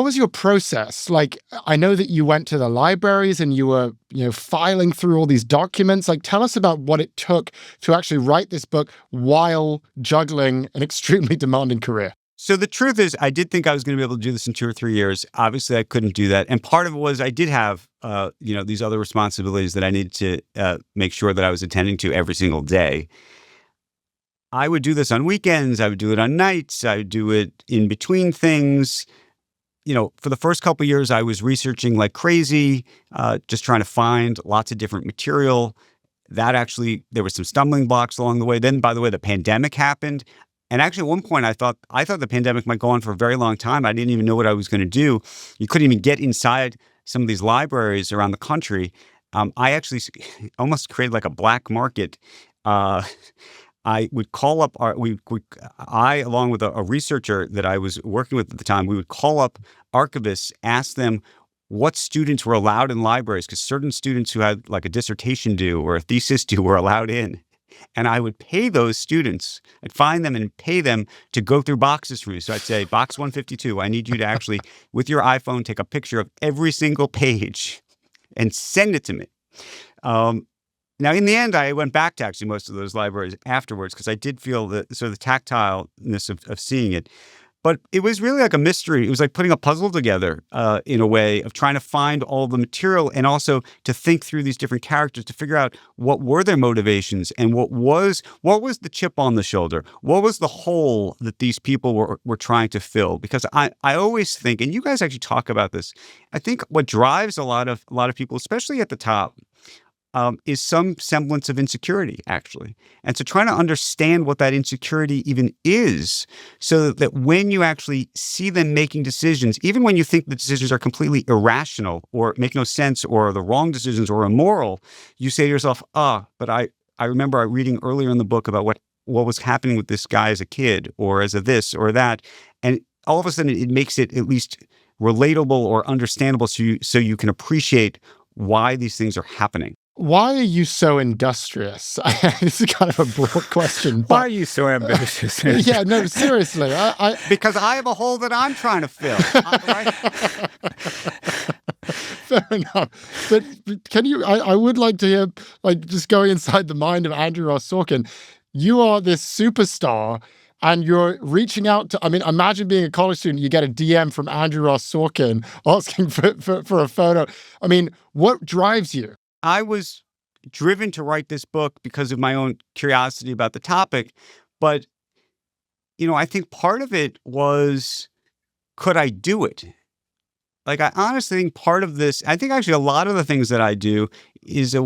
[SPEAKER 2] was your process? Like, I know that you went to the libraries and you were, filing through all these documents. Like, tell us about what it took to actually write this book while juggling an extremely demanding career.
[SPEAKER 3] So the truth is, I did think I was going to be able to do this in 2 or 3 years. Obviously, I couldn't do that. And part of it was I did have, these other responsibilities that I needed to make sure that I was attending to every single day. I would do this on weekends. I would do it on nights. I would do it in between things. For the first couple of years, I was researching like crazy, just trying to find lots of different material. There were some stumbling blocks along the way. Then, by the way, the pandemic happened. And actually, at one point, I thought the pandemic might go on for a very long time. I didn't even know what I was going to do. You couldn't even get inside some of these libraries around the country. I actually almost created like a black market. I would call up along with a researcher that I was working with at the time, we would call up archivists, ask them what students were allowed in libraries, because certain students who had like a dissertation due or a thesis due were allowed in. And I would pay those students, I'd find them and pay them to go through boxes for me. So I'd say, box 152, I need you to actually, with your iPhone, take a picture of every single page and send it to me. Now, in the end, I went back to actually most of those libraries afterwards because I did feel the sort of the tactileness of seeing it. But it was really like a mystery. It was like putting a puzzle together in a way of trying to find all the material and also to think through these different characters to figure out what were their motivations and what was the chip on the shoulder? What was the hole that these people were trying to fill? Because I always think, and you guys actually talk about this, I think what drives a lot of people, especially at the top, is some semblance of insecurity, actually. And so trying to understand what that insecurity even is so that when you actually see them making decisions, even when you think the decisions are completely irrational or make no sense or the wrong decisions or immoral, you say to yourself, but I remember reading earlier in the book about what was happening with this guy as a kid or as a this or that. And all of a sudden it makes it at least relatable or understandable so you can appreciate why these things are happening.
[SPEAKER 2] Why are you so industrious? This is kind of a broad question. But
[SPEAKER 1] why are you so ambitious?
[SPEAKER 2] Yeah, no, seriously.
[SPEAKER 3] Because I have a hole that I'm trying to fill. Right?
[SPEAKER 2] Fair enough. But can you, I would like to hear, like, just going inside the mind of Andrew Ross Sorkin. You are this superstar and you're reaching out to, imagine being a college student, you get a DM from Andrew Ross Sorkin asking for a photo. What drives you?
[SPEAKER 3] I was driven to write this book because of my own curiosity about the topic. But, I think part of it was, could I do it? Like, I honestly think part of this, I think actually a lot of the things that I do is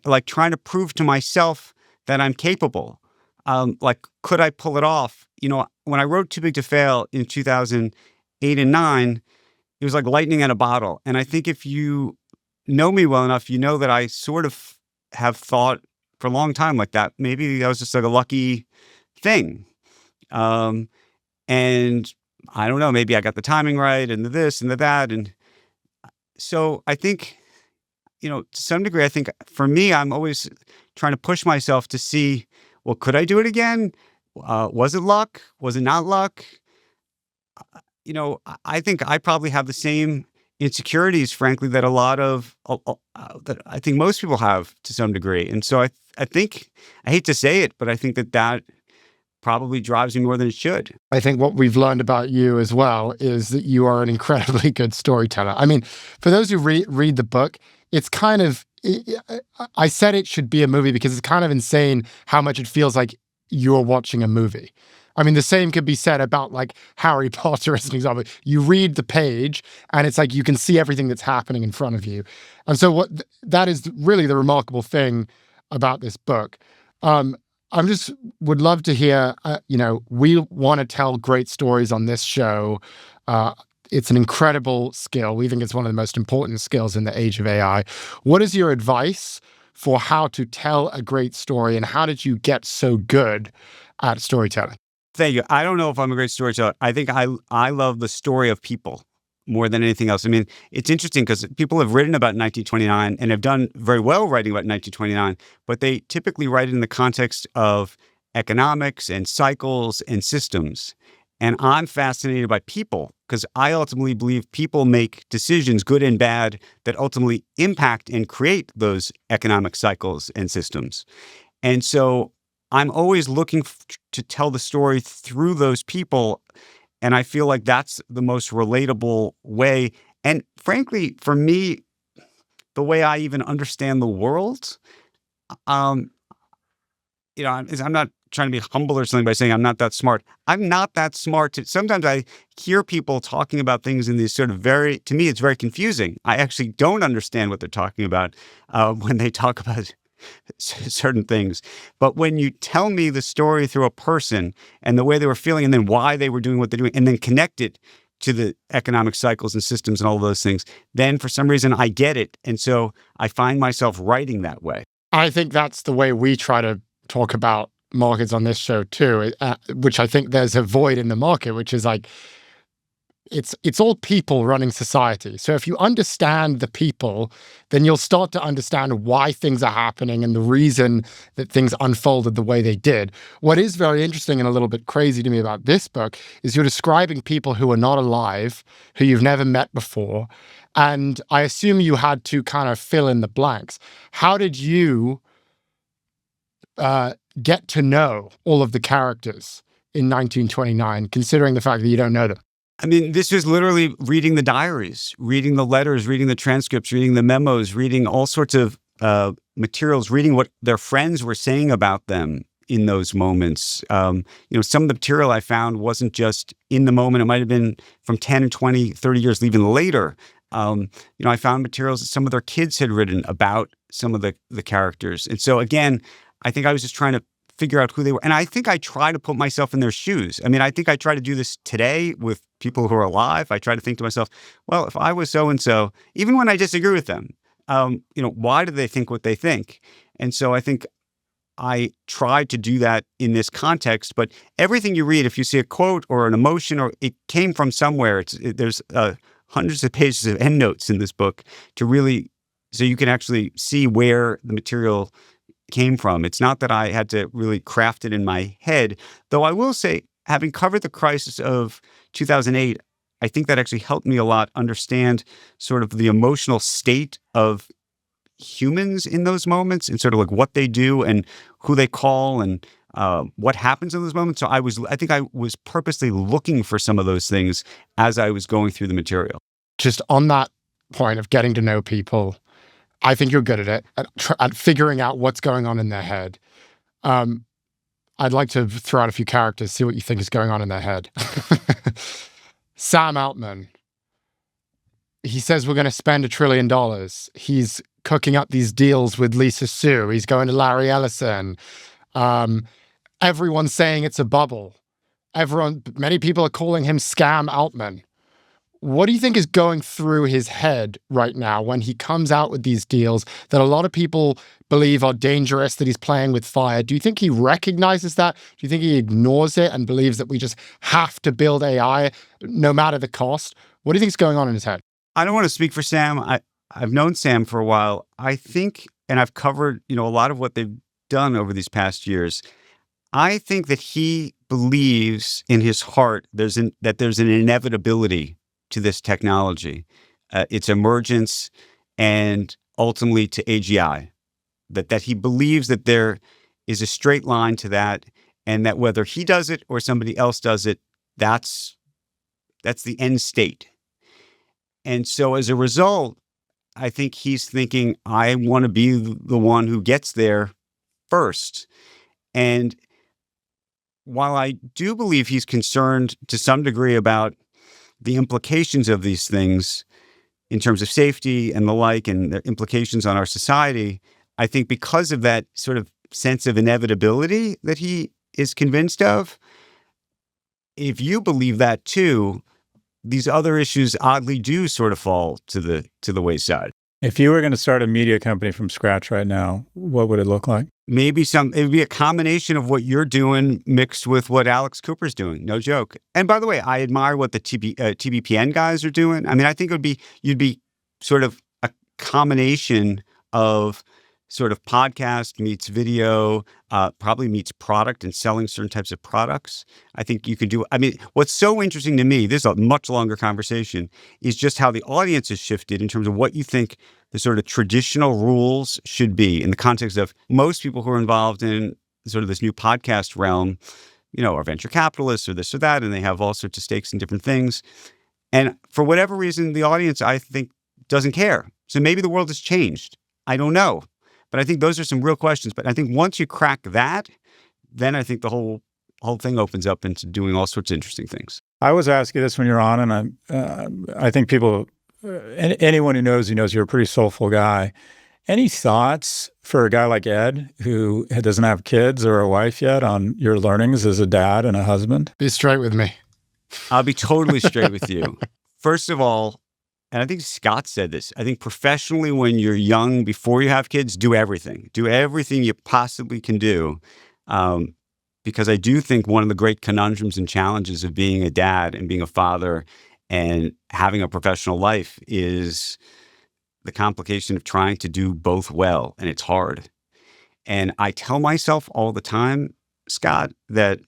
[SPEAKER 3] like trying to prove to myself that I'm capable. Like, could I pull it off? When I wrote Too Big to Fail in 2008 and 2009, it was like lightning in a bottle. And I think if you know me well enough, you know that I sort of have thought for a long time like that. Maybe that was just like a lucky thing. And I don't know, maybe I got the timing right and the this and the that. And so I think, to some degree, I think for me, I'm always trying to push myself to see, well, could I do it again? Was it luck? Was it not luck? I think I probably have the same insecurities, frankly, that a lot of that I think most people have to some degree. And so I think, I hate to say it, but I think that probably drives me more than it should.
[SPEAKER 2] I think what we've learned about you as well is that you are an incredibly good storyteller. I mean, for those who read the book, it's kind of, I said it should be a movie because it's kind of insane how much it feels like you're watching a movie. I mean, the same could be said about like Harry Potter as an example. You read the page and it's like you can see everything that's happening in front of you. And so that is really the remarkable thing about this book. I just would love to hear, we want to tell great stories on this show. It's an incredible skill. We think it's one of the most important skills in the age of AI. What is your advice for how to tell a great story, and how did you get so good at storytelling?
[SPEAKER 3] Thank you. I don't know if I'm a great storyteller. I think I love the story of people more than anything else. I mean, it's interesting because people have written about 1929 and have done very well writing about 1929, but they typically write in the context of economics and cycles and systems. And I'm fascinated by people because I ultimately believe people make decisions, good and bad, that ultimately impact and create those economic cycles and systems. And so I'm always looking to tell the story through those people. And I feel like that's the most relatable way. And frankly, for me, the way I even understand the world, I'm not trying to be humble or something by saying I'm not that smart. I'm not that smart. Sometimes I hear people talking about things in these sort of to me, it's very confusing. I actually don't understand what they're talking about when they talk about certain things. But when you tell me the story through a person and the way they were feeling and then why they were doing what they're doing and then connect it to the economic cycles and systems and all of those things, then for some reason I get it. And so I find myself writing that way.
[SPEAKER 2] I think that's the way we try to talk about markets on this show too, which I think there's a void in the market, which is like, it's all people running society. So if you understand the people, then you'll start to understand why things are happening and the reason that things unfolded the way they did. What is very interesting and a little bit crazy to me about this book is you're describing people who are not alive, who you've never met before. And I assume you had to kind of fill in the blanks. How did you get to know all of the characters in 1929, considering the fact that you don't know them?
[SPEAKER 3] I mean, this was literally reading the diaries, reading the letters, reading the transcripts, reading the memos, reading all sorts of materials, reading what their friends were saying about them in those moments. Some of the material I found wasn't just in the moment. It might have been from 10, 20, 30 years even later. I found materials that some of their kids had written about some of the characters. And so again, I think I was just trying to figure out who they were. And I think I try to put myself in their shoes. I mean, I think I try to do this today with people who are alive. I try to think to myself, well, if I was so-and-so, even when I disagree with them, why do they think what they think? And so I think I tried to do that in this context. But everything you read, if you see a quote or an emotion, or it came from somewhere, there's hundreds of pages of endnotes in this book so you can actually see where the material came from. It's not that I had to really craft it in my head, though I will say, having covered the crisis of 2008, I think that actually helped me a lot understand sort of the emotional state of humans in those moments and sort of like what they do and who they call and what happens in those moments. So I think I was purposely looking for some of those things as I was going through the material.
[SPEAKER 2] Just on that point of getting to know people, I think you're good at it, at figuring out what's going on in their head. I'd like to throw out a few characters, see what you think is going on in their head. Sam Altman. He says we're going to spend $1 trillion. He's cooking up these deals with Lisa Su. He's going to Larry Ellison. Everyone's saying it's a bubble. Many people are calling him Scam Altman. What do you think is going through his head right now when he comes out with these deals that a lot of people believe are dangerous, that he's playing with fire? Do you think he recognizes that? Do you think he ignores it and believes that we just have to build AI no matter the cost? What do you think is going on in his head?
[SPEAKER 3] I don't want to speak for Sam. I've known Sam for a while. I think, and I've covered, a lot of what they've done over these past years. I think that he believes in his heart that there's an inevitability to this technology, its emergence, and ultimately to AGI. That he believes that there is a straight line to that, and that whether he does it or somebody else does it, that's the end state. And so as a result, I think he's thinking, I want to be the one who gets there first. And while I do believe he's concerned to some degree about the implications of these things in terms of safety and the like, and the implications on our society, I think because of that sort of sense of inevitability that he is convinced of, if you believe that too, these other issues oddly do sort of fall to the wayside.
[SPEAKER 1] If you were going to start a media company from scratch right now, what would it look like?
[SPEAKER 3] Maybe it would be a combination of what you're doing mixed with what Alex Cooper's doing. No joke. And by the way, I admire what the TBPN guys are doing. I mean, I think you'd be sort of a combination of sort of podcast meets video, probably meets product and selling certain types of products. I think you could do, I mean, what's so interesting to me, this is a much longer conversation, is just how the audience has shifted in terms of what you think the sort of traditional rules should be in the context of most people who are involved in sort of this new podcast realm, are venture capitalists or this or that, and they have all sorts of stakes in different things. And for whatever reason, the audience, I think, doesn't care. So maybe the world has changed. I don't know. But I think those are some real questions. But I think once you crack that, then I think the whole thing opens up into doing all sorts of interesting things.
[SPEAKER 1] I was asking this when you're on, and I think people, anyone who knows you're a pretty soulful guy. Any thoughts for a guy like Ed, who doesn't have kids or a wife yet, on your learnings as a dad and a husband?
[SPEAKER 2] Be straight with me.
[SPEAKER 3] I'll be totally straight with you. First of all, and I think Scott said this, I think professionally when you're young, before you have kids, do everything. Do everything you possibly can do. Because I do think one of the great conundrums and challenges of being a dad and being a father and having a professional life is the complication of trying to do both well. And it's hard. And I tell myself all the time, Scott, that,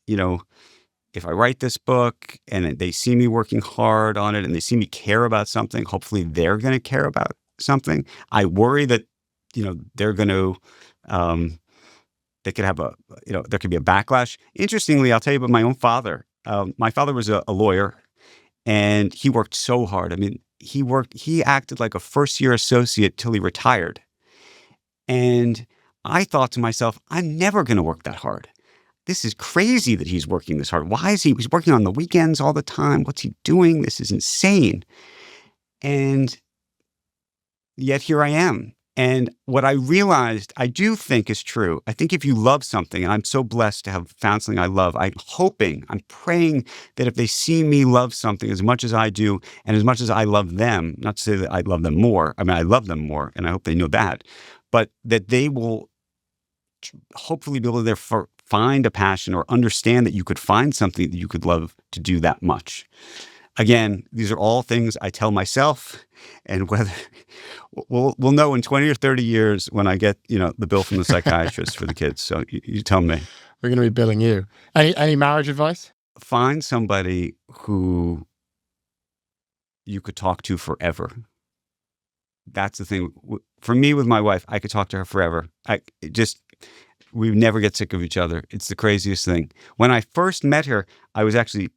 [SPEAKER 3] if I write this book and they see me working hard on it and they see me care about something, hopefully they're going to care about something. I worry that, they're going to, they could have there could be a backlash. Interestingly, I'll tell you about my own father. My father was a lawyer and he worked so hard. I mean, he acted like a first-year associate till he retired. And I thought to myself, I'm never going to work that hard. This is crazy that he's working this hard. Why is he's working on the weekends all the time? What's he doing? This is insane. And yet here I am. And what I realized, I do think is true. I think if you love something, and I'm so blessed to have found something I love, I'm praying that if they see me love something as much as I do, and as much as I love them, not to say that I love them more, I mean, I love them more, and I hope they know that, but that they will hopefully be able to find a passion or understand that you could find something that you could love to do that much. Again, these are all things I tell myself, and whether we'll know in 20 or 30 years when I get, the bill from the psychiatrist for the kids. So you tell me.
[SPEAKER 2] We're going to be billing you. Any marriage advice?
[SPEAKER 3] Find somebody who you could talk to forever. That's the thing. For me, with my wife, I could talk to her forever. We never get sick of each other. It's the craziest thing. When I first met her, I was actually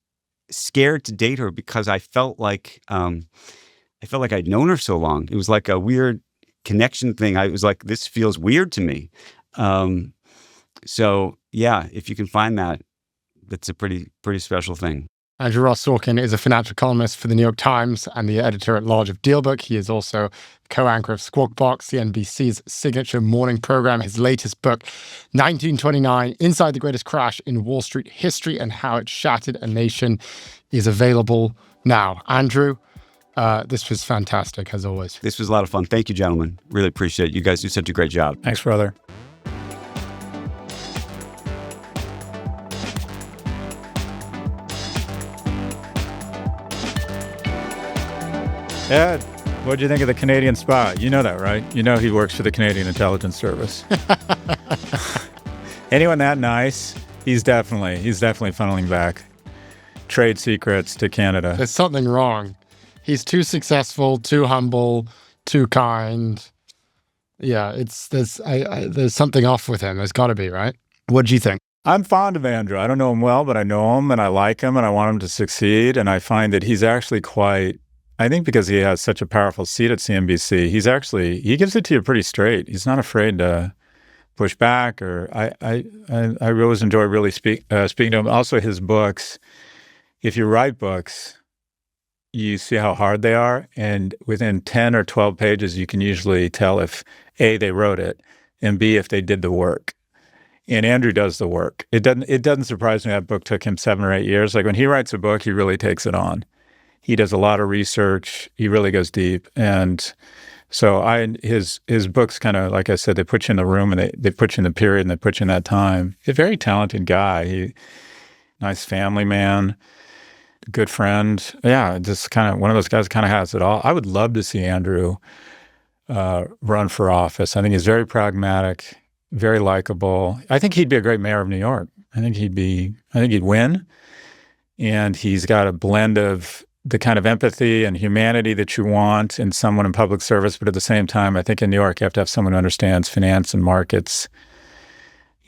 [SPEAKER 3] scared to date her because I felt like I'd known her so long. It was like a weird connection thing. I was like, this feels weird to me. So yeah, if you can find that, that's a pretty special thing.
[SPEAKER 2] Andrew Ross Sorkin is a financial columnist for the New York Times and the editor-at-large of DealBook. He is also co-anchor of Squawk, CNBC's signature morning program. His latest book, 1929, Inside the Greatest Crash in Wall Street History and How It Shattered a Nation, is available now. Andrew, this was fantastic, as always.
[SPEAKER 3] This was a lot of fun. Thank you, gentlemen. Really appreciate it. You guys do such a great job.
[SPEAKER 1] Thanks, brother. Ed, what did you think of the Canadian spy? You know that, right? You know he works for the Canadian Intelligence Service. Anyone that nice, he's definitely funneling back trade secrets to Canada.
[SPEAKER 2] There's something wrong. He's too successful, too humble, too kind. Yeah, there's something off with him. There's got to be, right? What do you think?
[SPEAKER 1] I'm fond of Andrew. I don't know him well, but I know him and I like him and I want him to succeed. And I find that he's actually I think because he has such a powerful seat at CNBC, he gives it to you pretty straight. He's not afraid to push back, or I always enjoy really speaking to him. Also, his books, if you write books, you see how hard they are. And within 10 or 12 pages, you can usually tell if A, they wrote it, and B, if they did the work. And Andrew does the work. It doesn't surprise me that book took him 7 or 8 years. Like when he writes a book, he really takes it on. He does a lot of research. He really goes deep. And so his books kind of, like I said, they put you in the room and they put you in the period and they put you in that time. He's a very talented guy. Nice family man, good friend. Yeah, just kind of one of those guys kind of has it all. I would love to see Andrew run for office. I think he's very pragmatic, very likable. I think he'd be a great mayor of New York. I think he'd win. And he's got a blend of the kind of empathy and humanity that you want in someone in public service. But at the same time, I think in New York, you have to have someone who understands finance and markets.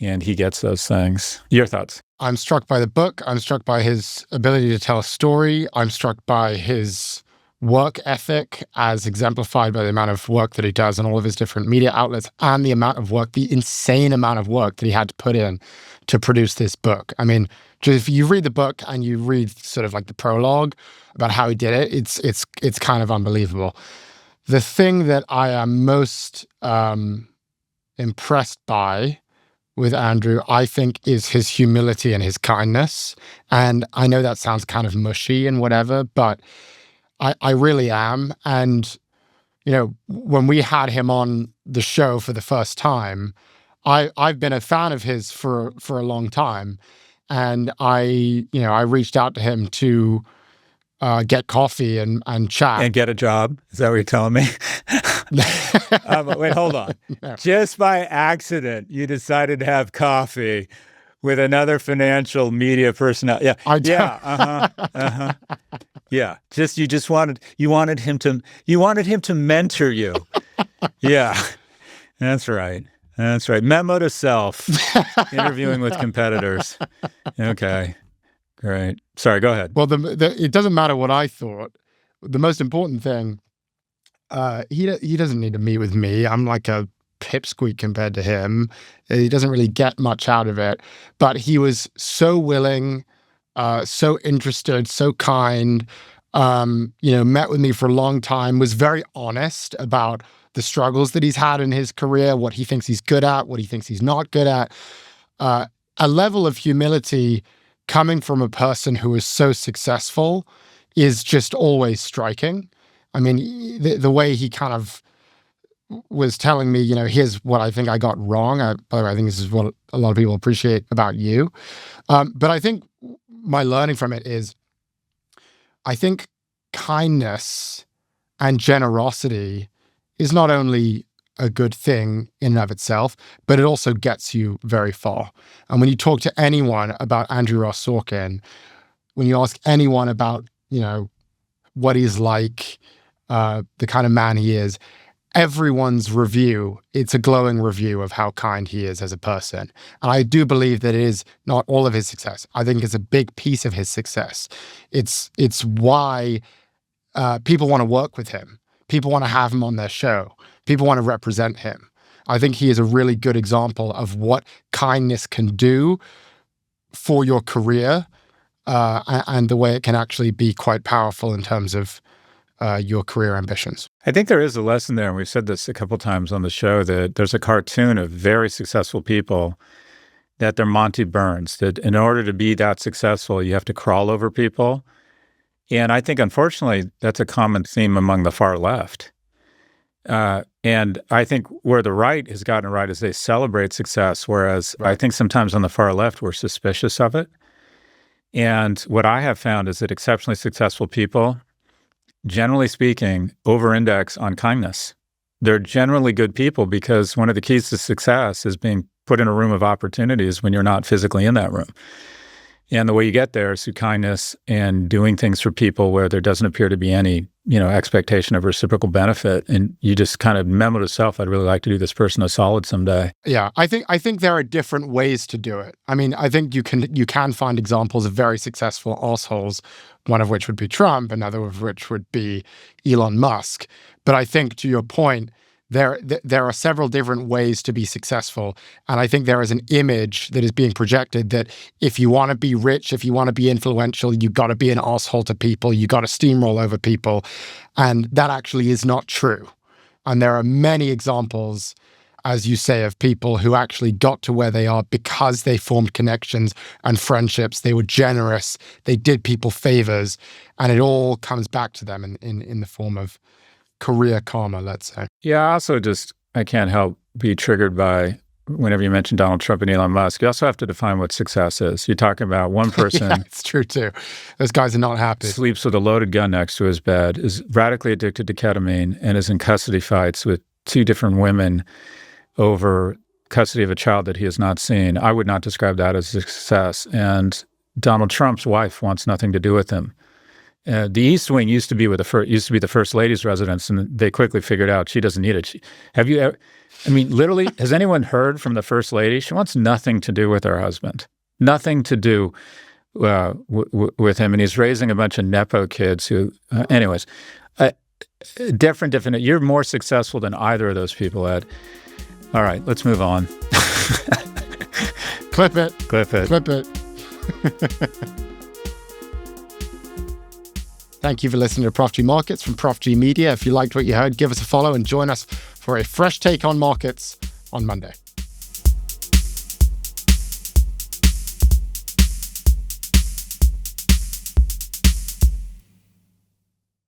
[SPEAKER 1] And he gets those things. Your thoughts?
[SPEAKER 2] I'm struck by the book. I'm struck by his ability to tell a story. I'm struck by his work ethic as exemplified by the amount of work that he does in all of his different media outlets and the insane amount of work that he had to put in to produce this book. I mean, just if you read the book and you read sort of like the prologue about how he did it, it's kind of unbelievable. The thing that I am most impressed by with Andrew, I think, is his humility and his kindness. And I know that sounds kind of mushy and whatever, but I really am. And, you know, when we had him on the show for the first time, I've been a fan of his for a long time. And I reached out to him to get coffee and chat.
[SPEAKER 1] And get a job. Is that what you're telling me? Wait, hold on.
[SPEAKER 2] No.
[SPEAKER 1] Just by accident, you decided to have coffee with another financial media personality. Yeah,
[SPEAKER 2] I do.
[SPEAKER 1] Yeah, yeah. You wanted him to mentor you. Yeah, that's right. That's right. Memo to self. Interviewing with competitors. Okay, great. Sorry, go ahead.
[SPEAKER 2] Well, it doesn't matter what I thought. The most important thing, he doesn't need to meet with me. I'm like a pipsqueak compared to him. He doesn't really get much out of it. But he was so willing, so interested, so kind, met with me for a long time, was very honest about the struggles that he's had in his career, what he thinks he's good at, what he thinks he's not good at. A level of humility coming from a person who is so successful is just always striking. I mean, the way he kind of was telling me, here's what I think I got wrong. By the way, I think this is what a lot of people appreciate about you. But I think my learning from it is, I think kindness and generosity is not only a good thing in and of itself, but it also gets you very far. And when you talk to anyone about Andrew Ross Sorkin, when you ask anyone about, what he's like, the kind of man he is, everyone's review, it's a glowing review of how kind he is as a person. And I do believe that it is not all of his success. I think it's a big piece of his success. It's why people want to work with him. People want to have him on their show. People want to represent him. I think he is a really good example of what kindness can do for your career and the way it can actually be quite powerful in terms of your career ambitions.
[SPEAKER 1] I think there is a lesson there, and we've said this a couple times on the show, that there's a cartoon of very successful people that they're Monty Burns, that in order to be that successful, you have to crawl over people. And I think, unfortunately, that's a common theme among the far left. And I think where the right has gotten it right is they celebrate success, whereas I think sometimes on the far left, we're suspicious of it. And what I have found is that exceptionally successful people, generally speaking, over-index on kindness. They're generally good people because one of the keys to success is being put in a room of opportunities when you're not physically in that room. And the way you get there is through kindness and doing things for people where there doesn't appear to be any expectation of reciprocal benefit, and you just kind of memo to self, I'd really like to do this person a solid someday.
[SPEAKER 2] Yeah, I think there are different ways to do it. I mean, I think you can find examples of very successful assholes, one of which would be Trump, another of which would be Elon Musk. But I think, to your point, there are several different ways to be successful. And I think there is an image that is being projected that if you want to be rich, if you want to be influential, you got to be an asshole to people, you got to steamroll over people. And that actually is not true. And there are many examples, as you say, of people who actually got to where they are because they formed connections and friendships. They were generous. They did people favors. And it all comes back to them in the form of career karma, let's say.
[SPEAKER 1] Yeah, I can't help be triggered by whenever you mention Donald Trump and Elon Musk. You also have to define what success is. You're talking about one person.
[SPEAKER 2] Yeah, it's true too. Those guys are not happy.
[SPEAKER 1] Sleeps with a loaded gun next to his bed, is radically addicted to ketamine, and is in custody fights with 2 different women over custody of a child that he has not seen. I would not describe that as success. And Donald Trump's wife wants nothing to do with him. The East Wing used to be the First Lady's residence, and they quickly figured out she doesn't need it. Have you ever? I mean, literally, has anyone heard from the First Lady? She wants nothing to do with her husband, nothing to do with him, and he's raising a bunch of nepo kids who, anyways, different. You're more successful than either of those people, Ed. All right, let's move on.
[SPEAKER 2] Clip it.
[SPEAKER 1] Clip it.
[SPEAKER 2] Clip it. Thank you for listening to Prof G Markets from Prof G Media. If you liked what you heard, give us a follow and join us for a fresh take on markets on Monday.